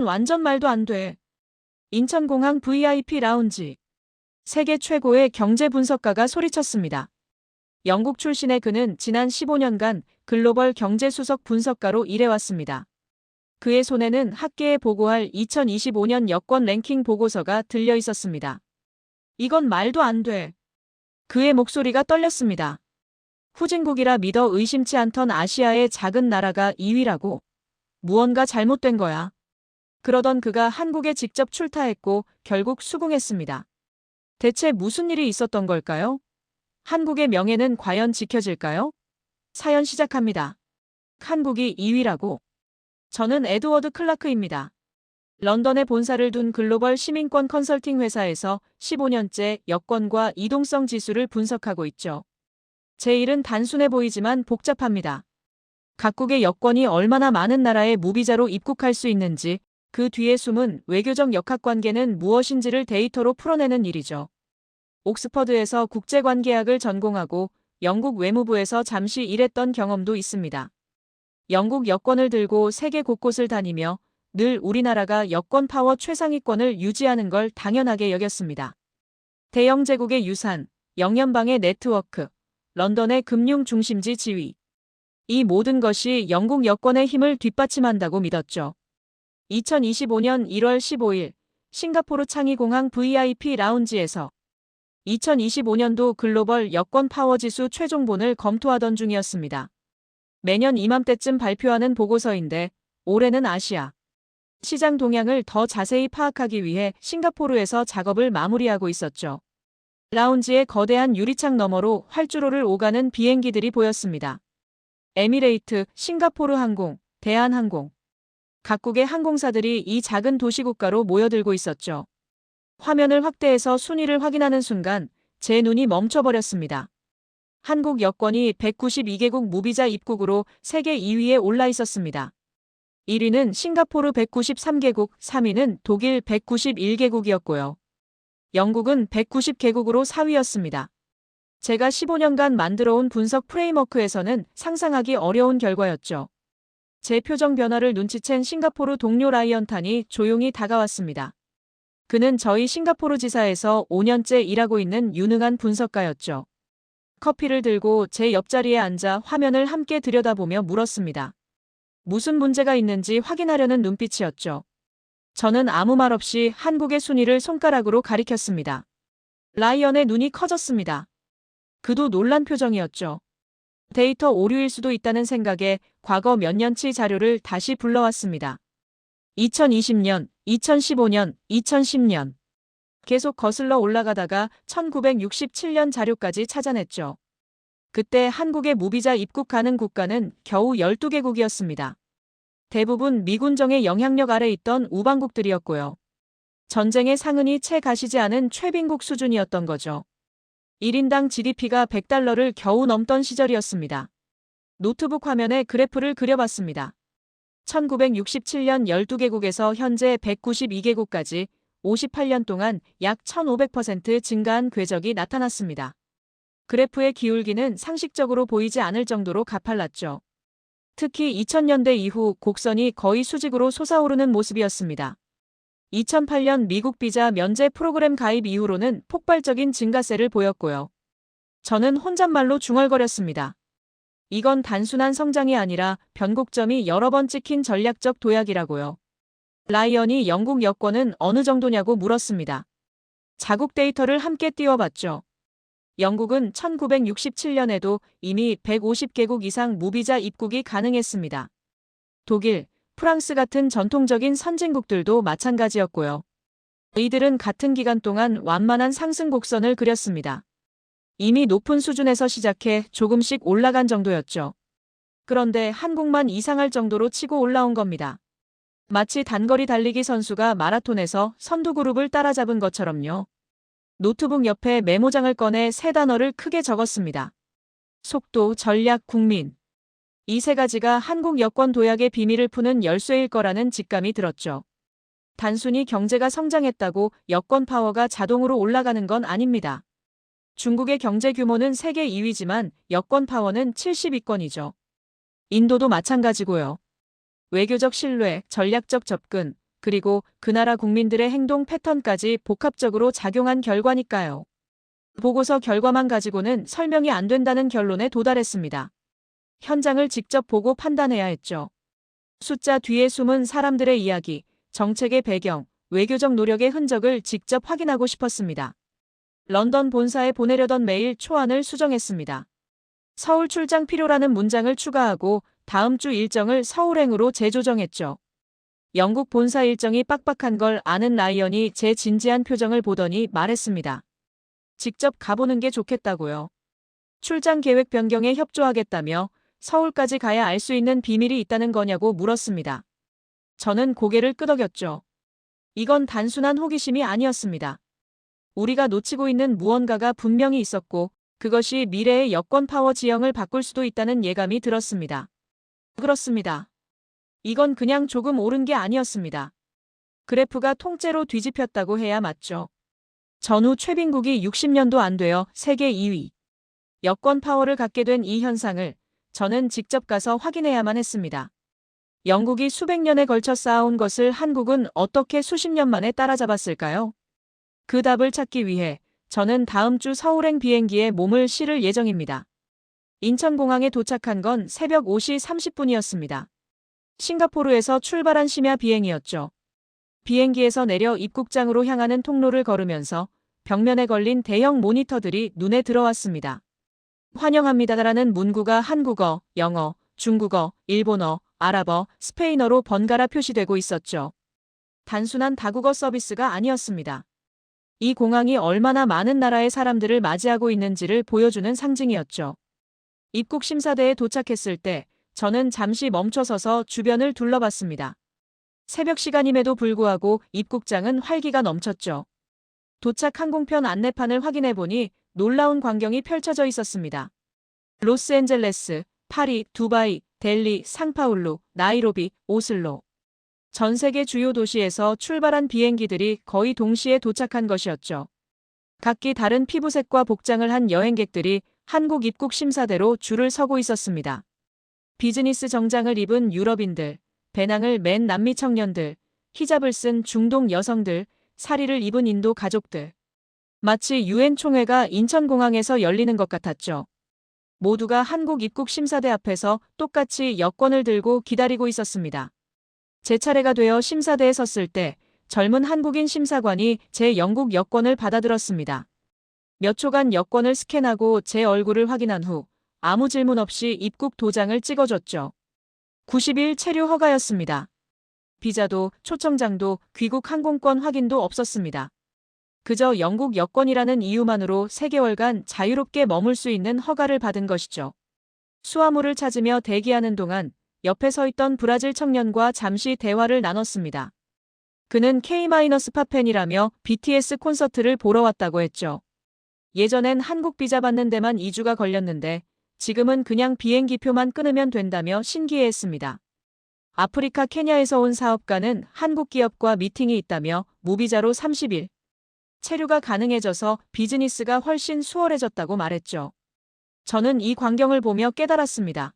완전 말도 안 돼. 인천공항 VIP 라운지. 세계 최고의 경제 분석가가 소리쳤습니다. 영국 출신의 그는 지난 15년간 글로벌 경제수석 분석가로 일해왔습니다. 그의 손에는 학계에 보고할 2025년 여권 랭킹 보고서가 들려 있었습니다. 이건 말도 안 돼. 그의 목소리가 떨렸습니다. 후진국이라 믿어 의심치 않던 아시아의 작은 나라가 2위라고. 무언가 잘못된 거야. 그러던 그가 한국에 직접 출타했고 결국 수긍했습니다. 대체 무슨 일이 있었던 걸까요? 한국의 명예는 과연 지켜질까요? 사연 시작합니다. 한국이 2위라고. 저는 에드워드 클라크입니다. 런던에 본사를 둔 글로벌 시민권 컨설팅 회사에서 15년째 여권과 이동성 지수를 분석하고 있죠. 제 일은 단순해 보이지만 복잡합니다. 각국의 여권이 얼마나 많은 나라에 무비자로 입국할 수 있는지, 그 뒤에 숨은 외교적 역학관계는 무엇인지를 데이터로 풀어내는 일이죠. 옥스퍼드에서 국제관계학을 전공하고 영국 외무부에서 잠시 일했던 경험도 있습니다. 영국 여권을 들고 세계 곳곳을 다니며 늘 우리나라가 여권 파워 최상위권을 유지하는 걸 당연하게 여겼습니다. 대영 제국의 유산, 영연방의 네트워크, 런던의 금융 중심지 지위. 이 모든 것이 영국 여권의 힘을 뒷받침한다고 믿었죠. 2025년 1월 15일 싱가포르 창의공항 VIP 라운지에서 2025년도 글로벌 여권 파워 지수 최종본을 검토하던 중이었습니다. 매년 이맘때쯤 발표하는 보고서인데 올해는 아시아 시장 동향을 더 자세히 파악하기 위해 싱가포르에서 작업을 마무리하고 있었죠. 라운지의 거대한 유리창 너머로 활주로를 오가는 비행기들이 보였습니다. 에미레이트, 싱가포르 항공, 대한항공. 각국의 항공사들이 이 작은 도시국가로 모여들고 있었죠. 화면을 확대해서 순위를 확인하는 순간 제 눈이 멈춰버렸습니다. 한국 여권이 192개국 무비자 입국으로 세계 2위에 올라 있었습니다. 1위는 싱가포르 193개국, 3위는 독일 191개국이었고요. 영국은 190개국으로 4위였습니다. 제가 15년간 만들어온 분석 프레임워크에서는 상상하기 어려운 결과였죠. 제 표정 변화를 눈치챈 싱가포르 동료 라이언탄이 조용히 다가왔습니다. 그는 저희 싱가포르 지사에서 5년째 일하고 있는 유능한 분석가였죠. 커피를 들고 제 옆자리에 앉아 화면을 함께 들여다보며 물었습니다. 무슨 문제가 있는지 확인하려는 눈빛이었죠. 저는 아무 말 없이 한국의 순위를 손가락으로 가리켰습니다. 라이언의 눈이 커졌습니다. 그도 놀란 표정이었죠. 데이터 오류일 수도 있다는 생각에 과거 몇 년치 자료를 다시 불러왔습니다. 2020년, 2015년, 2010년. 계속 거슬러 올라가다가 1967년 자료까지 찾아냈죠. 그때 한국의 무비자 입국 가능 국가는 겨우 12개국이었습니다. 대부분 미군정의 영향력 아래 있던 우방국들이었고요. 전쟁의 상흔이 채 가시지 않은 최빈국 수준이었던 거죠. 1인당 GDP가 100달러를 겨우 넘던 시절이었습니다. 노트북 화면에 그래프를 그려봤습니다. 1967년 12개국에서 현재 192개국까지 58년 동안 약 1500% 증가한 궤적이 나타났습니다. 그래프의 기울기는 상식적으로 보이지 않을 정도로 가팔랐죠. 특히 2000년대 이후 곡선이 거의 수직으로 솟아오르는 모습이었습니다. 2008년 미국 비자 면제 프로그램 가입 이후로는 폭발적인 증가세를 보였고요. 저는 혼잣말로 중얼거렸습니다. 이건 단순한 성장이 아니라 변곡점이 여러 번 찍힌 전략적 도약이라고요. 라이언이 영국 여권은 어느 정도냐고 물었습니다. 자국 데이터를 함께 띄워봤죠. 영국은 1967년에도 이미 150개국 이상 무비자 입국이 가능했습니다. 독일, 프랑스 같은 전통적인 선진국들도 마찬가지였고요. 이들은 같은 기간 동안 완만한 상승 곡선을 그렸습니다. 이미 높은 수준에서 시작해 조금씩 올라간 정도였죠. 그런데 한국만 이상할 정도로 치고 올라온 겁니다. 마치 단거리 달리기 선수가 마라톤에서 선두그룹을 따라잡은 것처럼요. 노트북 옆에 메모장을 꺼내 세 단어를 크게 적었습니다. 속도, 전략, 국민. 이 세 가지가 한국 여권 도약의 비밀을 푸는 열쇠일 거라는 직감이 들었죠. 단순히 경제가 성장했다고 여권 파워가 자동으로 올라가는 건 아닙니다. 중국의 경제 규모는 세계 2위지만 여권 파워는 70위권이죠. 인도도 마찬가지고요. 외교적 신뢰, 전략적 접근, 그리고 그 나라 국민들의 행동 패턴까지 복합적으로 작용한 결과니까요. 보고서 결과만 가지고는 설명이 안 된다는 결론에 도달했습니다. 현장을 직접 보고 판단해야 했죠. 숫자 뒤에 숨은 사람들의 이야기, 정책의 배경, 외교적 노력의 흔적을 직접 확인하고 싶었습니다. 런던 본사에 보내려던 메일 초안을 수정했습니다. 서울 출장 필요라는 문장을 추가하고 다음 주 일정을 서울행으로 재조정했죠. 영국 본사 일정이 빡빡한 걸 아는 라이언이 제 진지한 표정을 보더니 말했습니다. 직접 가보는 게 좋겠다고요. 출장 계획 변경에 협조하겠다며 서울까지 가야 알 수 있는 비밀이 있다는 거냐고 물었습니다. 저는 고개를 끄덕였죠. 이건 단순한 호기심이 아니었습니다. 우리가 놓치고 있는 무언가가 분명히 있었고 그것이 미래의 여권 파워 지형을 바꿀 수도 있다는 예감이 들었습니다. 그렇습니다. 이건 그냥 조금 오른 게 아니었습니다. 그래프가 통째로 뒤집혔다고 해야 맞죠. 전후 최빈국이 60년도 안 되어 세계 2위. 여권 파워를 갖게 된 이 현상을 저는 직접 가서 확인해야만 했습니다. 영국이 수백 년에 걸쳐 쌓아온 것을 한국은 어떻게 수십 년 만에 따라잡았을까요? 그 답을 찾기 위해 저는 다음 주 서울행 비행기에 몸을 실을 예정입니다. 인천공항에 도착한 건 새벽 5시 30분이었습니다. 싱가포르에서 출발한 심야 비행이었죠. 비행기에서 내려 입국장으로 향하는 통로를 걸으면서 벽면에 걸린 대형 모니터들이 눈에 들어왔습니다. 환영합니다라는 문구가 한국어, 영어, 중국어, 일본어, 아랍어, 스페인어로 번갈아 표시되고 있었죠. 단순한 다국어 서비스가 아니었습니다. 이 공항이 얼마나 많은 나라의 사람들을 맞이하고 있는지를 보여주는 상징이었죠. 입국 심사대에 도착했을 때 저는 잠시 멈춰서서 주변을 둘러봤습니다. 새벽 시간임에도 불구하고 입국장은 활기가 넘쳤죠. 도착 항공편 안내판을 확인해보니 놀라운 광경이 펼쳐져 있었습니다. 로스앤젤레스, 파리, 두바이, 델리, 상파울루, 나이로비, 오슬로. 전 세계 주요 도시에서 출발한 비행기들이 거의 동시에 도착한 것이었죠. 각기 다른 피부색과 복장을 한 여행객들이 한국 입국 심사대로 줄을 서고 있었습니다. 비즈니스 정장을 입은 유럽인들, 배낭을 맨 남미 청년들, 히잡을 쓴 중동 여성들, 사리를 입은 인도 가족들. 마치 유엔 총회가 인천공항에서 열리는 것 같았죠. 모두가 한국 입국 심사대 앞에서 똑같이 여권을 들고 기다리고 있었습니다. 제 차례가 되어 심사대에 섰을 때 젊은 한국인 심사관이 제 영국 여권을 받아들었습니다. 몇 초간 여권을 스캔하고 제 얼굴을 확인한 후 아무 질문 없이 입국 도장을 찍어줬죠. 90일 체류 허가였습니다. 비자도 초청장도 귀국 항공권 확인도 없었습니다. 그저 영국 여권이라는 이유만으로 3개월간 자유롭게 머물 수 있는 허가를 받은 것이죠. 수화물을 찾으며 대기하는 동안 옆에 서 있던 브라질 청년과 잠시 대화를 나눴습니다. 그는 K-팝 팬이라며 BTS 콘서트를 보러 왔다고 했죠. 예전엔 한국 비자 받는 데만 2주가 걸렸는데 지금은 그냥 비행기표만 끊으면 된다며 신기해했습니다. 아프리카 케냐에서 온 사업가는 한국 기업과 미팅이 있다며 무비자로 30일. 체류가 가능해져서 비즈니스가 훨씬 수월해졌다고 말했죠. 저는 이 광경을 보며 깨달았습니다.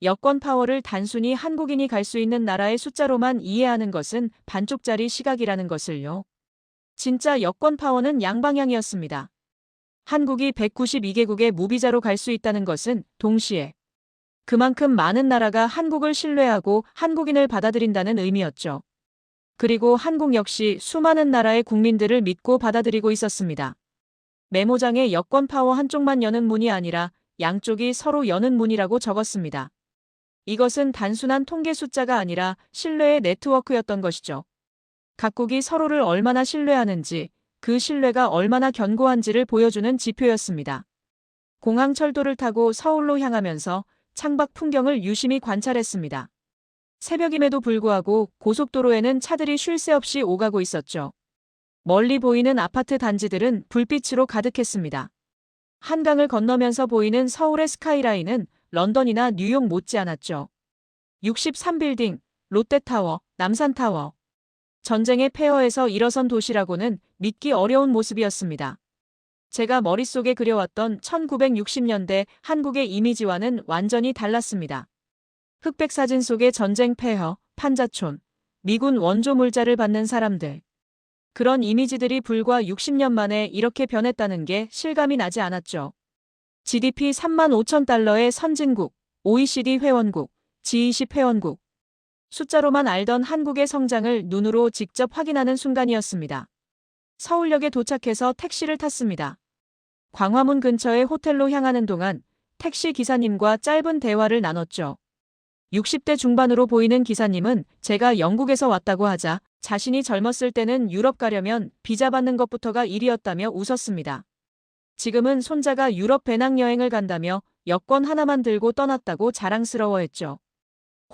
여권 파워를 단순히 한국인이 갈 수 있는 나라의 숫자로만 이해하는 것은 반쪽짜리 시각이라는 것을요. 진짜 여권 파워는 양방향이었습니다. 한국이 192개국에 무비자로 갈 수 있다는 것은 동시에 그만큼 많은 나라가 한국을 신뢰하고 한국인을 받아들인다는 의미였죠. 그리고 한국 역시 수많은 나라의 국민들을 믿고 받아들이고 있었습니다. 메모장에 여권 파워 한쪽만 여는 문이 아니라 양쪽이 서로 여는 문이라고 적었습니다. 이것은 단순한 통계 숫자가 아니라 신뢰의 네트워크였던 것이죠. 각국이 서로를 얼마나 신뢰하는지, 그 신뢰가 얼마나 견고한지를 보여주는 지표였습니다. 공항 철도를 타고 서울로 향하면서 창밖 풍경을 유심히 관찰했습니다. 새벽임에도 불구하고 고속도로에는 차들이 쉴 새 없이 오가고 있었죠. 멀리 보이는 아파트 단지들은 불빛으로 가득했습니다. 한강을 건너면서 보이는 서울의 스카이라인은 런던이나 뉴욕 못지않았죠. 63빌딩, 롯데타워, 남산타워. 전쟁의 폐허에서 일어선 도시라고는 믿기 어려운 모습이었습니다. 제가 머릿속에 그려왔던 1960년대 한국의 이미지와는 완전히 달랐습니다. 흑백 사진 속의 전쟁 폐허, 판자촌, 미군 원조 물자를 받는 사람들. 그런 이미지들이 불과 60년 만에 이렇게 변했다는 게 실감이 나지 않았죠. GDP 3만 5천 달러의 선진국, OECD 회원국, G20 회원국. 숫자로만 알던 한국의 성장을 눈으로 직접 확인하는 순간이었습니다. 서울역에 도착해서 택시를 탔습니다. 광화문 근처의 호텔로 향하는 동안 택시 기사님과 짧은 대화를 나눴죠. 60대 중반으로 보이는 기사님은 제가 영국에서 왔다고 하자 자신이 젊었을 때는 유럽 가려면 비자 받는 것부터가 일이었다며 웃었습니다. 지금은 손자가 유럽 배낭여행을 간다며 여권 하나만 들고 떠났다고 자랑스러워했죠.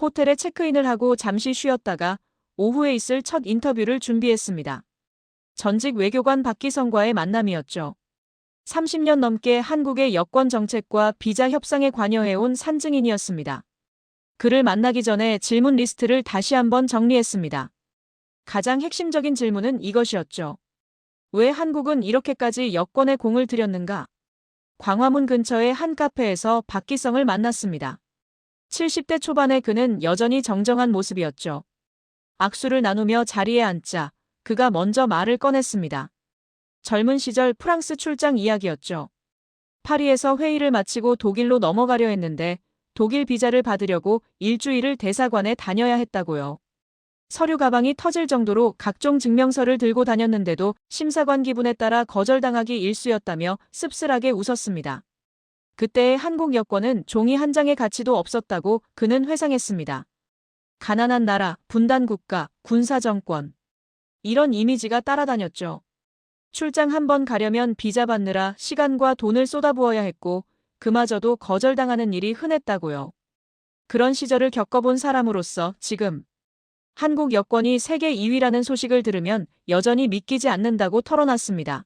호텔에 체크인을 하고 잠시 쉬었다가 오후에 있을 첫 인터뷰를 준비했습니다. 전직 외교관 박기성과의 만남이었죠. 30년 넘게 한국의 여권 정책과 비자 협상에 관여해온 산증인이었습니다. 그를 만나기 전에 질문 리스트를 다시 한번 정리했습니다. 가장 핵심적인 질문은 이것이었죠. 왜 한국은 이렇게까지 여권에 공을 들였는가? 광화문 근처의 한 카페에서 박기성을 만났습니다. 70대 초반의 그는 여전히 정정한 모습이었죠. 악수를 나누며 자리에 앉자 그가 먼저 말을 꺼냈습니다. 젊은 시절 프랑스 출장 이야기였죠. 파리에서 회의를 마치고 독일로 넘어가려 했는데 독일 비자를 받으려고 일주일을 대사관에 다녀야 했다고요. 서류 가방이 터질 정도로 각종 증명서를 들고 다녔는데도 심사관 기분에 따라 거절당하기 일쑤였다며 씁쓸하게 웃었습니다. 그때의 한국 여권은 종이 한 장의 가치도 없었다고 그는 회상했습니다. 가난한 나라, 분단국가, 군사정권. 이런 이미지가 따라다녔죠. 출장 한 번 가려면 비자 받느라 시간과 돈을 쏟아부어야 했고 그마저도 거절당하는 일이 흔했다고요. 그런 시절을 겪어본 사람으로서 지금 한국 여권이 세계 2위라는 소식을 들으면 여전히 믿기지 않는다고 털어놨습니다.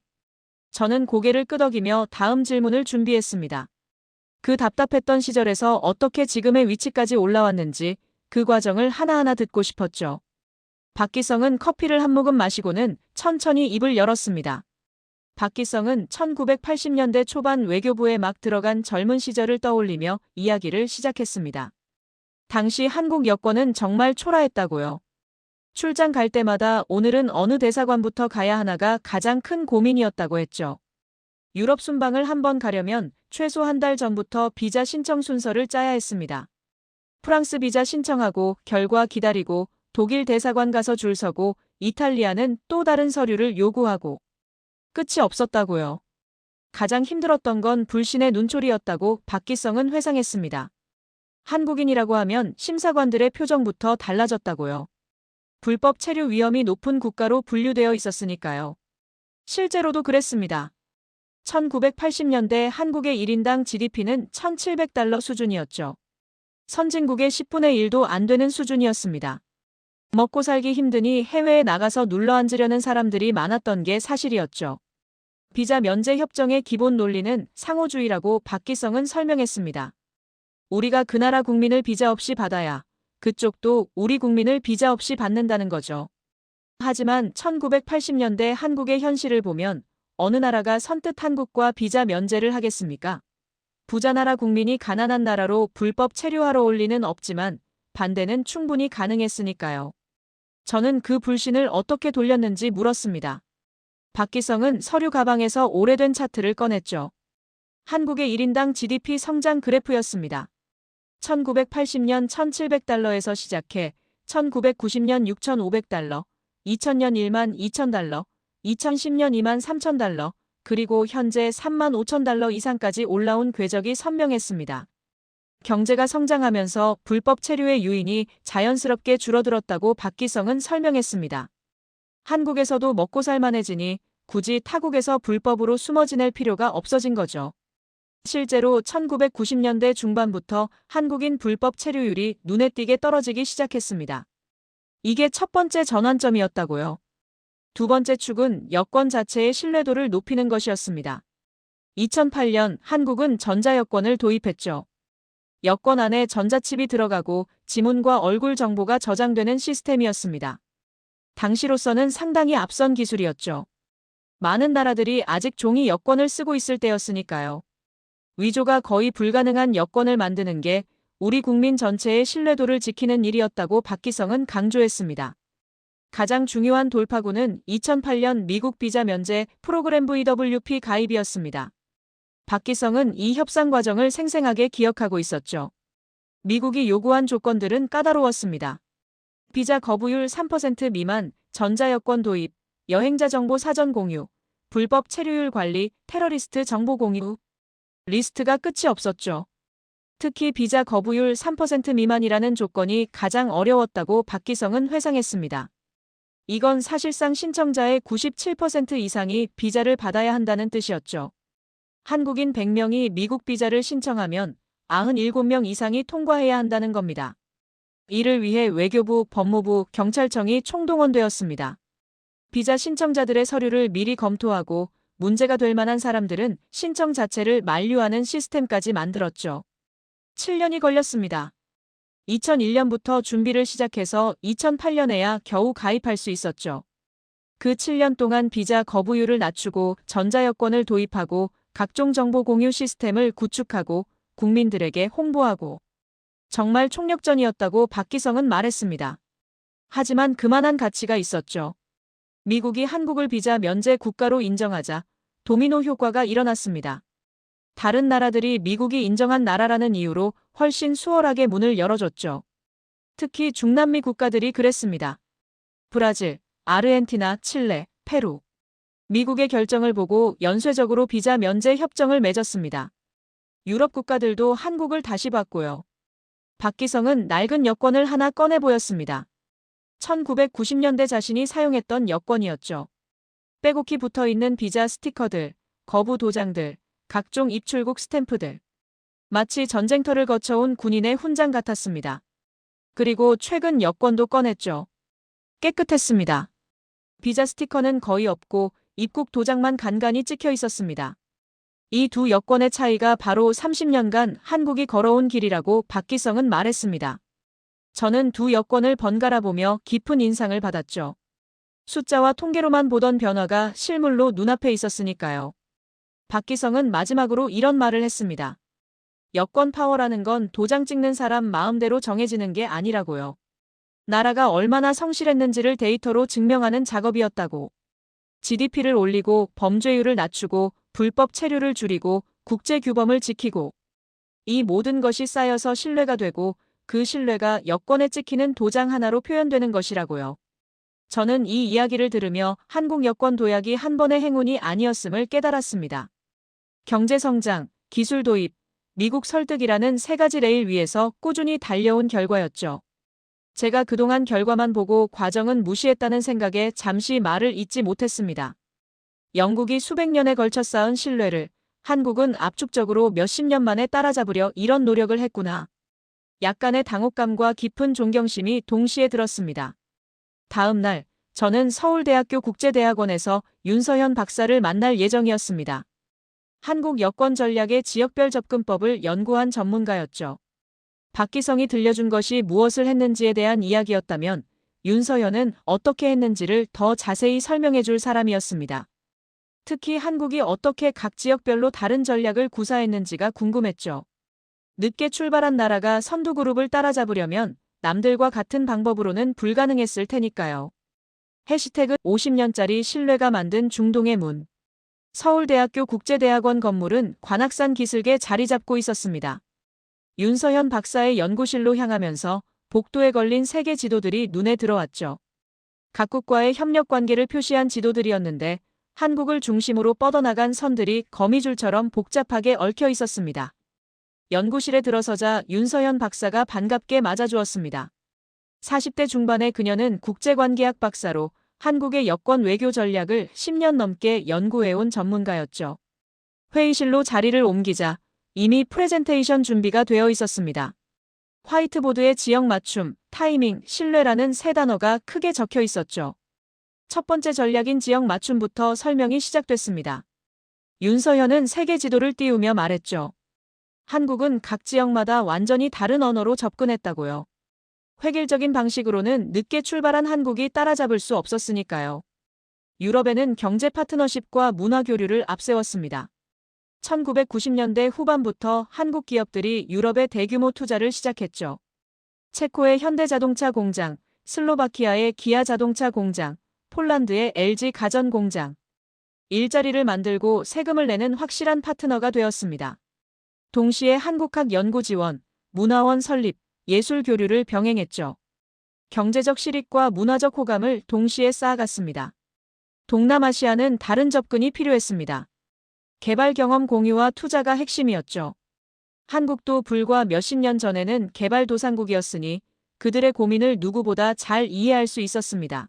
저는 고개를 끄덕이며 다음 질문을 준비했습니다. 그 답답했던 시절에서 어떻게 지금의 위치까지 올라왔는지 그 과정을 하나하나 듣고 싶었죠. 박기성은 커피를 한 모금 마시고는 천천히 입을 열었습니다. 박기성은 1980년대 초반 외교부에 막 들어간 젊은 시절을 떠올리며 이야기를 시작했습니다. 당시 한국 여권은 정말 초라했다고요. 출장 갈 때마다 오늘은 어느 대사관부터 가야 하나가 가장 큰 고민이었다고 했죠. 유럽 순방을 한번 가려면 최소 한 달 전부터 비자 신청 순서를 짜야 했습니다. 프랑스 비자 신청하고 결과 기다리고 독일 대사관 가서 줄 서고 이탈리아는 또 다른 서류를 요구하고 끝이 없었다고요. 가장 힘들었던 건 불신의 눈초리였다고 박기성은 회상했습니다. 한국인이라고 하면 심사관들의 표정부터 달라졌다고요. 불법 체류 위험이 높은 국가로 분류되어 있었으니까요. 실제로도 그랬습니다. 1980년대 한국의 1인당 GDP는 1,700달러 수준이었죠. 선진국의 10분의 1도 안 되는 수준이었습니다. 먹고 살기 힘드니 해외에 나가서 눌러앉으려는 사람들이 많았던 게 사실이었죠. 비자 면제 협정의 기본 논리는 상호주의라고 박기성은 설명했습니다. 우리가 그 나라 국민을 비자 없이 받아야 그쪽도 우리 국민을 비자 없이 받는다는 거죠. 하지만 1980년대 한국의 현실을 보면 어느 나라가 선뜻 한국과 비자 면제를 하겠습니까? 부자 나라 국민이 가난한 나라로 불법 체류하러 올 리는 없지만 반대는 충분히 가능했으니까요. 저는 그 불신을 어떻게 돌렸는지 물었습니다. 박기성은 서류 가방에서 오래된 차트를 꺼냈죠. 한국의 1인당 GDP 성장 그래프였습니다. 1980년 1,700달러에서 시작해 1990년 6,500달러, 2000년 1만 2,000달러, 2010년 2만 3,000달러, 그리고 현재 3만 5,000달러 이상까지 올라온 궤적이 선명했습니다. 경제가 성장하면서 불법 체류의 유인이 자연스럽게 줄어들었다고 박기성은 설명했습니다. 한국에서도 먹고 살만해지니 굳이 타국에서 불법으로 숨어 지낼 필요가 없어진 거죠. 실제로 1990년대 중반부터 한국인 불법 체류율이 눈에 띄게 떨어지기 시작했습니다. 이게 첫 번째 전환점이었다고요. 두 번째 축은 여권 자체의 신뢰도를 높이는 것이었습니다. 2008년 한국은 전자여권을 도입했죠. 여권 안에 전자칩이 들어가고 지문과 얼굴 정보가 저장되는 시스템이었습니다. 당시로서는 상당히 앞선 기술이었죠. 많은 나라들이 아직 종이 여권을 쓰고 있을 때였으니까요. 위조가 거의 불가능한 여권을 만드는 게 우리 국민 전체의 신뢰도를 지키는 일이었다고 박기성은 강조했습니다. 가장 중요한 돌파구는 2008년 미국 비자 면제 프로그램 VWP 가입이었습니다. 박기성은 이 협상 과정을 생생하게 기억하고 있었죠. 미국이 요구한 조건들은 까다로웠습니다. 비자 거부율 3% 미만, 전자여권 도입, 여행자 정보 사전 공유, 불법 체류율 관리, 테러리스트 정보 공유. 리스트가 끝이 없었죠. 특히 비자 거부율 3% 미만이라는 조건이 가장 어려웠다고 박기성은 회상했습니다. 이건 사실상 신청자의 97% 이상이 비자를 받아야 한다는 뜻이었죠. 한국인 100명이 미국 비자를 신청하면 97명 이상이 통과해야 한다는 겁니다. 이를 위해 외교부, 법무부, 경찰청이 총동원되었습니다. 비자 신청자들의 서류를 미리 검토하고 문제가 될 만한 사람들은 신청 자체를 만류하는 시스템까지 만들었죠. 7년이 걸렸습니다. 2001년부터 준비를 시작해서 2008년에야 겨우 가입할 수 있었죠. 그 7년 동안 비자 거부율을 낮추고 전자여권을 도입하고 각종 정보 공유 시스템을 구축하고 국민들에게 홍보하고 정말 총력전이었다고 박기성은 말했습니다. 하지만 그만한 가치가 있었죠. 미국이 한국을 비자 면제 국가로 인정하자 도미노 효과가 일어났습니다. 다른 나라들이 미국이 인정한 나라라는 이유로 훨씬 수월하게 문을 열어줬죠. 특히 중남미 국가들이 그랬습니다. 브라질, 아르헨티나, 칠레, 페루. 미국의 결정을 보고 연쇄적으로 비자 면제 협정을 맺었습니다. 유럽 국가들도 한국을 다시 봤고요. 박기성은 낡은 여권을 하나 꺼내 보였습니다. 1990년대 자신이 사용했던 여권이었죠. 빼곡히 붙어있는 비자 스티커들, 거부 도장들, 각종 입출국 스탬프들. 마치 전쟁터를 거쳐온 군인의 훈장 같았습니다. 그리고 최근 여권도 꺼냈죠. 깨끗했습니다. 비자 스티커는 거의 없고 입국 도장만 간간히 찍혀 있었습니다. 이 두 여권의 차이가 바로 30년간 한국이 걸어온 길이라고 박기성은 말했습니다. 저는 두 여권을 번갈아 보며 깊은 인상을 받았죠. 숫자와 통계로만 보던 변화가 실물로 눈앞에 있었으니까요. 박기성은 마지막으로 이런 말을 했습니다. 여권 파워라는 건 도장 찍는 사람 마음대로 정해지는 게 아니라고요. 나라가 얼마나 성실했는지를 데이터로 증명하는 작업이었다고. GDP를 올리고 범죄율을 낮추고 불법 체류를 줄이고 국제 규범을 지키고 이 모든 것이 쌓여서 신뢰가 되고 그 신뢰가 여권에 찍히는 도장 하나로 표현되는 것이라고요. 저는 이 이야기를 들으며 한국 여권 도약이 한 번의 행운이 아니었음을 깨달았습니다. 경제 성장, 기술 도입, 미국 설득이라는 세 가지 레일 위에서 꾸준히 달려온 결과였죠. 제가 그동안 결과만 보고 과정은 무시했다는 생각에 잠시 말을 잇지 못했습니다. 영국이 수백 년에 걸쳐 쌓은 신뢰를 한국은 압축적으로 몇십 년 만에 따라잡으려 이런 노력을 했구나. 약간의 당혹감과 깊은 존경심이 동시에 들었습니다. 다음 날, 저는 서울대학교 국제대학원에서 윤서현 박사를 만날 예정이었습니다. 한국 여권 전략의 지역별 접근법을 연구한 전문가였죠. 박기성이 들려준 것이 무엇을 했는지에 대한 이야기였다면 윤서현은 어떻게 했는지를 더 자세히 설명해 줄 사람이었습니다. 특히 한국이 어떻게 각 지역별로 다른 전략을 구사했는지가 궁금했죠. 늦게 출발한 나라가 선두그룹을 따라잡으려면 남들과 같은 방법으로는 불가능했을 테니까요. 해시태그 50년짜리 신뢰가 만든 중동의 문. 서울대학교 국제대학원 건물은 관악산 기슭에 자리 잡고 있었습니다. 윤서현 박사의 연구실로 향하면서 복도에 걸린 세계 지도들이 눈에 들어왔죠. 각국과의 협력 관계를 표시한 지도들이었는데 한국을 중심으로 뻗어나간 선들이 거미줄처럼 복잡하게 얽혀 있었습니다. 연구실에 들어서자 윤서현 박사가 반갑게 맞아주었습니다. 40대 중반의 그녀는 국제관계학 박사로 한국의 여권 외교 전략을 10년 넘게 연구해온 전문가였죠. 회의실로 자리를 옮기자 이미 프레젠테이션 준비가 되어 있었습니다. 화이트보드에 지역 맞춤, 타이밍, 신뢰라는 세 단어가 크게 적혀 있었죠. 첫 번째 전략인 지역 맞춤부터 설명이 시작됐습니다. 윤서현은 세계 지도를 띄우며 말했죠. 한국은 각 지역마다 완전히 다른 언어로 접근했다고요. 획일적인 방식으로는 늦게 출발한 한국이 따라잡을 수 없었으니까요. 유럽에는 경제 파트너십과 문화 교류를 앞세웠습니다. 1990년대 후반부터 한국 기업들이 유럽에 대규모 투자를 시작했죠. 체코의 현대자동차 공장, 슬로바키아의 기아 자동차 공장, 폴란드의 LG 가전 공장. 일자리를 만들고 세금을 내는 확실한 파트너가 되었습니다. 동시에 한국학 연구 지원, 문화원 설립, 예술 교류를 병행했죠. 경제적 실익과 문화적 호감을 동시에 쌓아갔습니다. 동남아시아는 다른 접근이 필요했습니다. 개발 경험 공유와 투자가 핵심이었죠. 한국도 불과 몇십 년 전에는 개발도상국이었으니 그들의 고민을 누구보다 잘 이해할 수 있었습니다.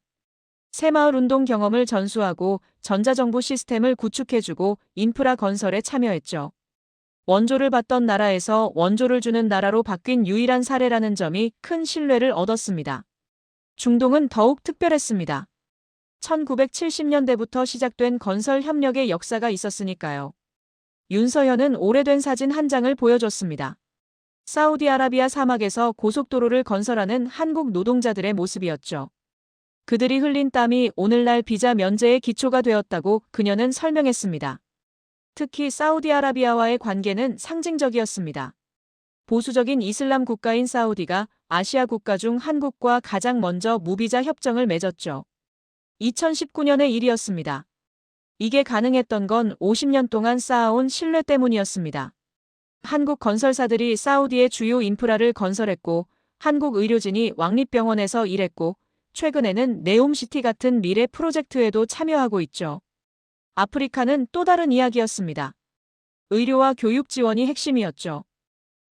새마을 운동 경험을 전수하고 전자정부 시스템을 구축해주고 인프라 건설에 참여했죠. 원조를 받던 나라에서 원조를 주는 나라로 바뀐 유일한 사례라는 점이 큰 신뢰를 얻었습니다. 중동은 더욱 특별했습니다. 1970년대부터 시작된 건설 협력의 역사가 있었으니까요. 윤서현은 오래된 사진 한 장을 보여줬습니다. 사우디아라비아 사막에서 고속도로를 건설하는 한국 노동자들의 모습이었죠. 그들이 흘린 땀이 오늘날 비자 면제의 기초가 되었다고 그녀는 설명했습니다. 특히 사우디아라비아와의 관계는 상징적이었습니다. 보수적인 이슬람 국가인 사우디가 아시아 국가 중 한국과 가장 먼저 무비자 협정을 맺었죠. 2019년의 일이었습니다. 이게 가능했던 건 50년 동안 쌓아온 신뢰 때문이었습니다. 한국 건설사들이 사우디의 주요 인프라를 건설했고 한국 의료진이 왕립병원에서 일했고 최근에는 네옴시티 같은 미래 프로젝트에도 참여하고 있죠. 아프리카는 또 다른 이야기였습니다. 의료와 교육 지원이 핵심이었죠.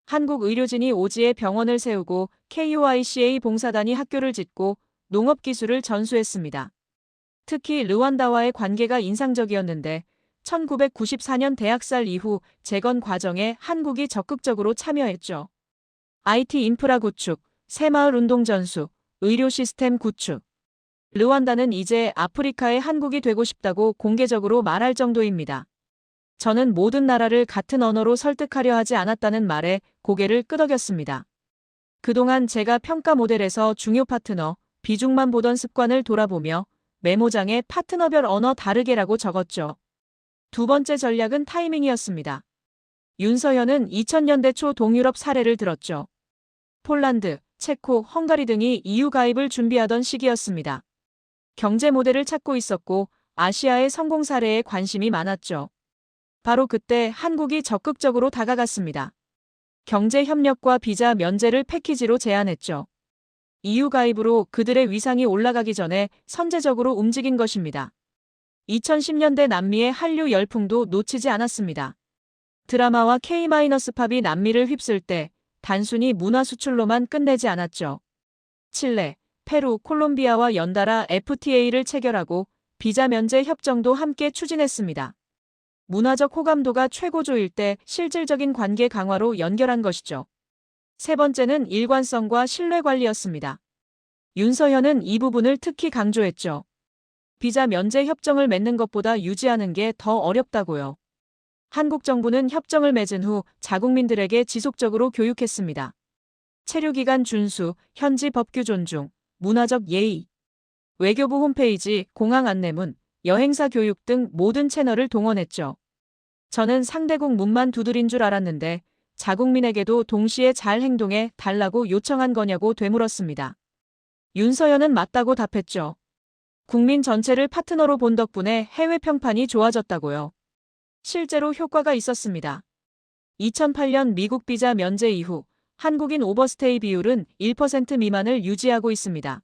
한국 의료진이 오지에 병원을 세우고 KUICA 봉사단이 학교를 짓고 농업기술을 전수했습니다. 특히 르완다와의 관계가 인상적이었는데 1994년 대학살 이후 재건 과정에 한국이 적극적으로 참여했죠. IT 인프라 구축, 새마을 운동 전수, 의료 시스템 구축. 르완다는 이제 아프리카의 한국이 되고 싶다고 공개적으로 말할 정도입니다. 저는 모든 나라를 같은 언어로 설득하려 하지 않았다는 말에 고개를 끄덕였습니다. 그동안 제가 평가 모델에서 중요 파트너, 비중만 보던 습관을 돌아보며 메모장에 파트너별 언어 다르게라고 적었죠. 두 번째 전략은 타이밍이었습니다. 윤서현은 2000년대 초 동유럽 사례를 들었죠. 폴란드, 체코, 헝가리 등이 EU 가입을 준비하던 시기였습니다. 경제 모델을 찾고 있었고 아시아의 성공 사례에 관심이 많았죠. 바로 그때 한국이 적극적으로 다가갔습니다. 경제 협력과 비자 면제를 패키지로 제안했죠. EU 가입으로 그들의 위상이 올라가기 전에 선제적으로 움직인 것입니다. 2010년대 남미의 한류 열풍도 놓치지 않았습니다. 드라마와 K-팝이 남미를 휩쓸 때 단순히 문화 수출로만 끝내지 않았죠. 칠레, 페루, 콜롬비아와 연달아 FTA를 체결하고 비자 면제 협정도 함께 추진했습니다. 문화적 호감도가 최고조일 때 실질적인 관계 강화로 연결한 것이죠. 세 번째는 일관성과 신뢰 관리였습니다. 윤서현은 이 부분을 특히 강조했죠. 비자 면제 협정을 맺는 것보다 유지하는 게 더 어렵다고요. 한국 정부는 협정을 맺은 후 자국민들에게 지속적으로 교육했습니다. 체류기간 준수, 현지 법규 존중, 문화적 예의. 외교부 홈페이지, 공항 안내문, 여행사 교육 등 모든 채널을 동원했죠. 저는 상대국 문만 두드린 줄 알았는데 자국민에게도 동시에 잘 행동해 달라고 요청한 거냐고 되물었습니다. 윤서현은 맞다고 답했죠. 국민 전체를 파트너로 본 덕분에 해외 평판이 좋아졌다고요. 실제로 효과가 있었습니다. 2008년 미국 비자 면제 이후 한국인 오버스테이 비율은 1% 미만을 유지하고 있습니다.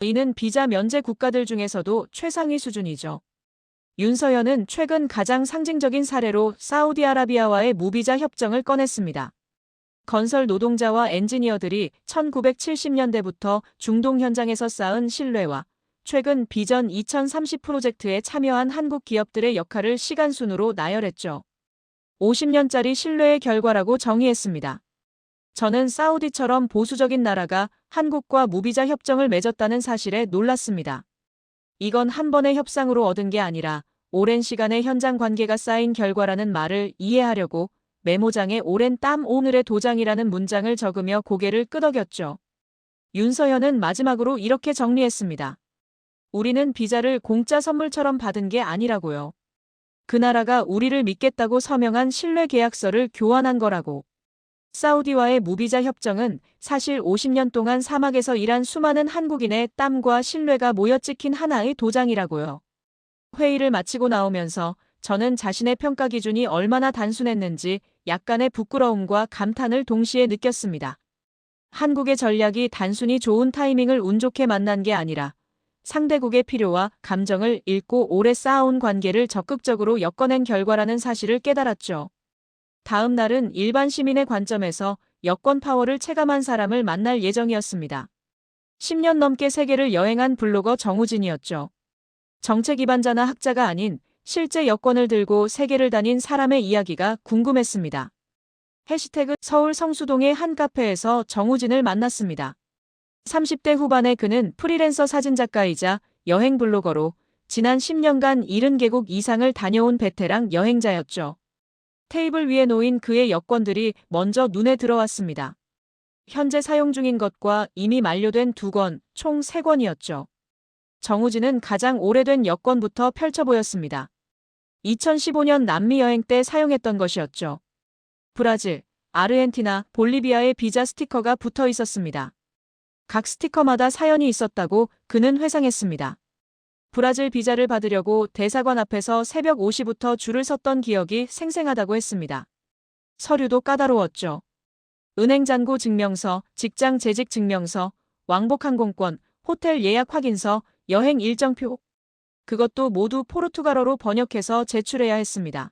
이는 비자 면제 국가들 중에서도 최상위 수준이죠. 윤서현은 최근 가장 상징적인 사례로 사우디아라비아와의 무비자 협정을 꺼냈습니다. 건설 노동자와 엔지니어들이 1970년대부터 중동 현장에서 쌓은 신뢰와 최근 비전 2030 프로젝트에 참여한 한국 기업들의 역할을 시간순으로 나열했죠. 50년짜리 신뢰의 결과라고 정의했습니다. 저는 사우디처럼 보수적인 나라가 한국과 무비자 협정을 맺었다는 사실에 놀랐습니다. 이건 한 번의 협상으로 얻은 게 아니라 오랜 시간의 현장 관계가 쌓인 결과라는 말을 이해하려고 메모장에 오랜 땀 오늘의 도장이라는 문장을 적으며 고개를 끄덕였죠. 윤서현은 마지막으로 이렇게 정리했습니다. 우리는 비자를 공짜 선물처럼 받은 게 아니라고요. 그 나라가 우리를 믿겠다고 서명한 신뢰 계약서를 교환한 거라고. 사우디와의 무비자 협정은 사실 50년 동안 사막에서 일한 수많은 한국인의 땀과 신뢰가 모여 찍힌 하나의 도장이라고요. 회의를 마치고 나오면서 저는 자신의 평가 기준이 얼마나 단순했는지 약간의 부끄러움과 감탄을 동시에 느꼈습니다. 한국의 전략이 단순히 좋은 타이밍을 운 좋게 만난 게 아니라 상대국의 필요와 감정을 읽고 오래 쌓아온 관계를 적극적으로 엮어낸 결과라는 사실을 깨달았죠. 다음 날은 일반 시민의 관점에서 여권 파워를 체감한 사람을 만날 예정이었습니다. 10년 넘게 세계를 여행한 블로거 정우진이었죠. 정책 기반자나 학자가 아닌 실제 여권을 들고 세계를 다닌 사람의 이야기가 궁금했습니다. 해시태그 서울 성수동의 한 카페에서 정우진을 만났습니다. 30대 후반의 그는 프리랜서 사진작가이자 여행 블로거로 지난 10년간 70개국 이상을 다녀온 베테랑 여행자였죠. 테이블 위에 놓인 그의 여권들이 먼저 눈에 들어왔습니다. 현재 사용 중인 것과 이미 만료된 2권, 총 3권이었죠. 정우진은 가장 오래된 여권부터 펼쳐 보였습니다. 2015년 남미 여행 때 사용했던 것이었죠. 브라질, 아르헨티나, 볼리비아의 비자 스티커가 붙어 있었습니다. 각 스티커마다 사연이 있었다고 그는 회상했습니다. 브라질 비자를 받으려고 대사관 앞에서 새벽 5시부터 줄을 섰던 기억이 생생하다고 했습니다. 서류도 까다로웠죠. 은행 잔고 증명서, 직장 재직 증명서, 왕복 항공권, 호텔 예약 확인서, 여행 일정표. 그것도 모두 포르투갈어로 번역해서 제출해야 했습니다.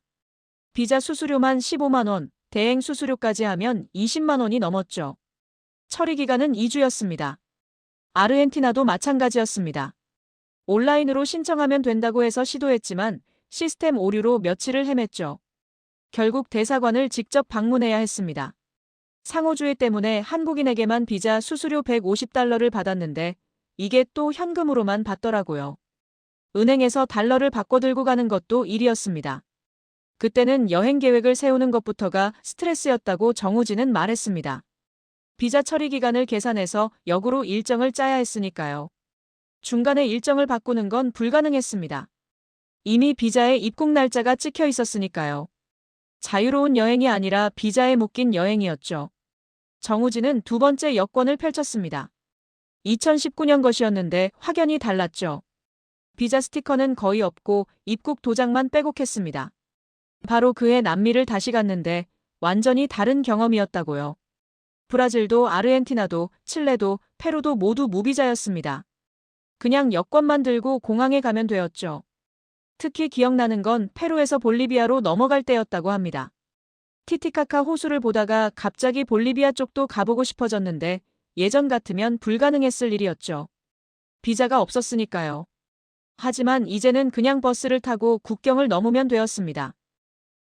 비자 수수료만 15만 원, 대행 수수료까지 하면 20만 원이 넘었죠. 처리 기간은 2주였습니다. 아르헨티나도 마찬가지였습니다. 온라인으로 신청하면 된다고 해서 시도했지만 시스템 오류로 며칠을 헤맸죠. 결국 대사관을 직접 방문해야 했습니다. 상호주의 때문에 한국인에게만 비자 수수료 150달러를 받았는데 이게 또 현금으로만 받더라고요. 은행에서 달러를 바꿔 들고 가는 것도 일이었습니다. 그때는 여행 계획을 세우는 것부터가 스트레스였다고 정우진은 말했습니다. 비자 처리 기간을 계산해서 역으로 일정을 짜야 했으니까요. 중간에 일정을 바꾸는 건 불가능했습니다. 이미 비자에 입국 날짜가 찍혀 있었으니까요. 자유로운 여행이 아니라 비자에 묶인 여행이었죠. 정우진은 2번째 여권을 펼쳤습니다. 2019년 것이었는데 확연히 달랐죠. 비자 스티커는 거의 없고 입국 도장만 빼곡했습니다. 바로 그해 남미를 다시 갔는데 완전히 다른 경험이었다고요. 브라질도 아르헨티나도 칠레도 페루도 모두 무비자였습니다. 그냥 여권만 들고 공항에 가면 되었죠. 특히 기억나는 건 페루에서 볼리비아로 넘어갈 때였다고 합니다. 티티카카 호수를 보다가 갑자기 볼리비아 쪽도 가보고 싶어졌는데 예전 같으면 불가능했을 일이었죠. 비자가 없었으니까요. 하지만 이제는 그냥 버스를 타고 국경을 넘으면 되었습니다.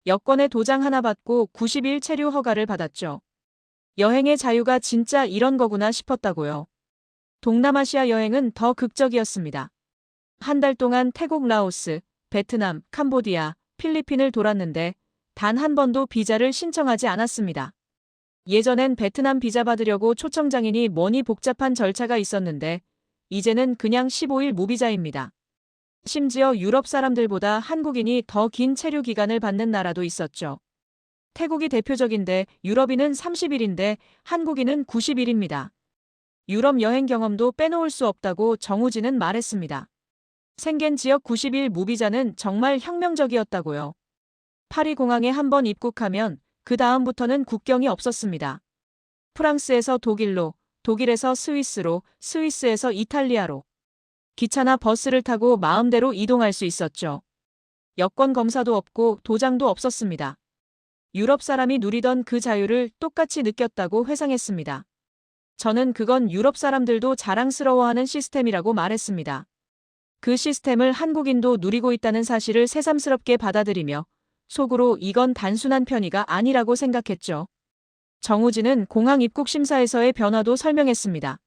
여권에 도장 하나 받고 90일 체류 허가를 받았죠. 여행의 자유가 진짜 이런 거구나 싶었다고요. 동남아시아 여행은 더 극적이었습니다. 한 달 동안 태국, 라오스, 베트남, 캄보디아, 필리핀을 돌았는데 단 한 번도 비자를 신청하지 않았습니다. 예전엔 베트남 비자 받으려고 초청장이니 뭐니 복잡한 절차가 있었는데 이제는 그냥 15일 무비자입니다. 심지어 유럽 사람들보다 한국인이 더 긴 체류 기간을 받는 나라도 있었죠. 태국이 대표적인데 유럽인은 30일인데 한국인은 90일입니다. 유럽 여행 경험도 빼놓을 수 없다고 정우진은 말했습니다. 생겐 지역 90일 무비자는 정말 혁명적이었다고요. 파리 공항에 한번 입국하면 그 다음부터는 국경이 없었습니다. 프랑스에서 독일로, 독일에서 스위스로, 스위스에서 이탈리아로. 기차나 버스를 타고 마음대로 이동할 수 있었죠. 여권 검사도 없고 도장도 없었습니다. 유럽 사람이 누리던 그 자유를 똑같이 느꼈다고 회상했습니다. 저는 그건 유럽 사람들도 자랑스러워하는 시스템이라고 말했습니다. 그 시스템을 한국인도 누리고 있다는 사실을 새삼스럽게 받아들이며 속으로 이건 단순한 편의가 아니라고 생각했죠. 정우진은 공항 입국 심사에서의 변화도 설명했습니다.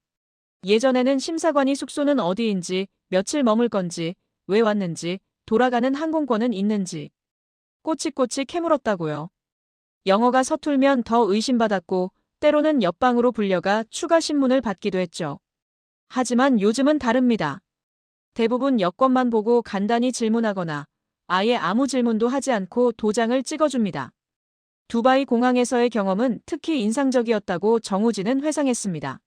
예전에는 심사관이 숙소는 어디인지, 며칠 머물 건지, 왜 왔는지, 돌아가는 항공권은 있는지 꼬치꼬치 캐물었다고요. 영어가 서툴면 더 의심받았고 때로는 옆방으로 불려가 추가 신문을 받기도 했죠. 하지만 요즘은 다릅니다. 대부분 여권만 보고 간단히 질문하거나 아예 아무 질문도 하지 않고 도장을 찍어줍니다. 두바이 공항에서의 경험은 특히 인상적이었다고 정우진은 회상했습니다.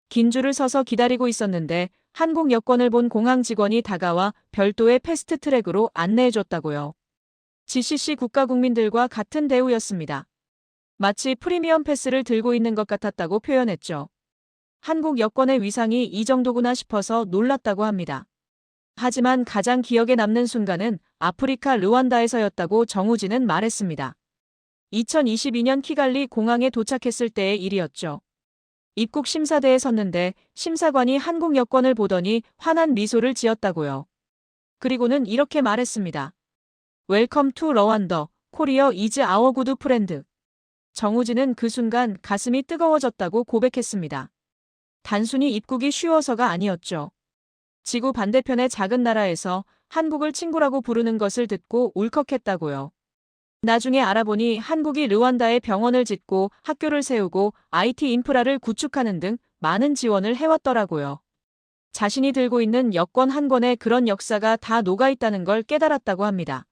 긴 줄을 서서 기다리고 있었는데 한국 여권을 본 공항 직원이 다가와 별도의 패스트트랙으로 안내해줬다고요. GCC 국가국민들과 같은 대우였습니다. 마치 프리미엄 패스를 들고 있는 것 같았다고 표현했죠. 한국 여권의 위상이 이 정도구나 싶어서 놀랐다고 합니다. 하지만 가장 기억에 남는 순간은 아프리카 르완다에서였다고 정우진은 말했습니다. 2022년 키갈리 공항에 도착했을 때의 일이었죠. 입국 심사대에 섰는데 심사관이 한국 여권을 보더니 환한 미소를 지었다고요. 그리고는 이렇게 말했습니다. 웰컴 투 러완더, 코리어 이즈 아워 구드 프렌드. 정우진은 그 순간 가슴이 뜨거워졌다고 고백했습니다. 단순히 입국이 쉬워서가 아니었죠. 지구 반대편의 작은 나라에서 한국을 친구라고 부르는 것을 듣고 울컥했다고요. 나중에 알아보니 한국이 르완다에 병원을 짓고 학교를 세우고 IT 인프라를 구축하는 등 많은 지원을 해왔더라고요. 자신이 들고 있는 여권 한 권에 그런 역사가 다 녹아있다는 걸 깨달았다고 합니다.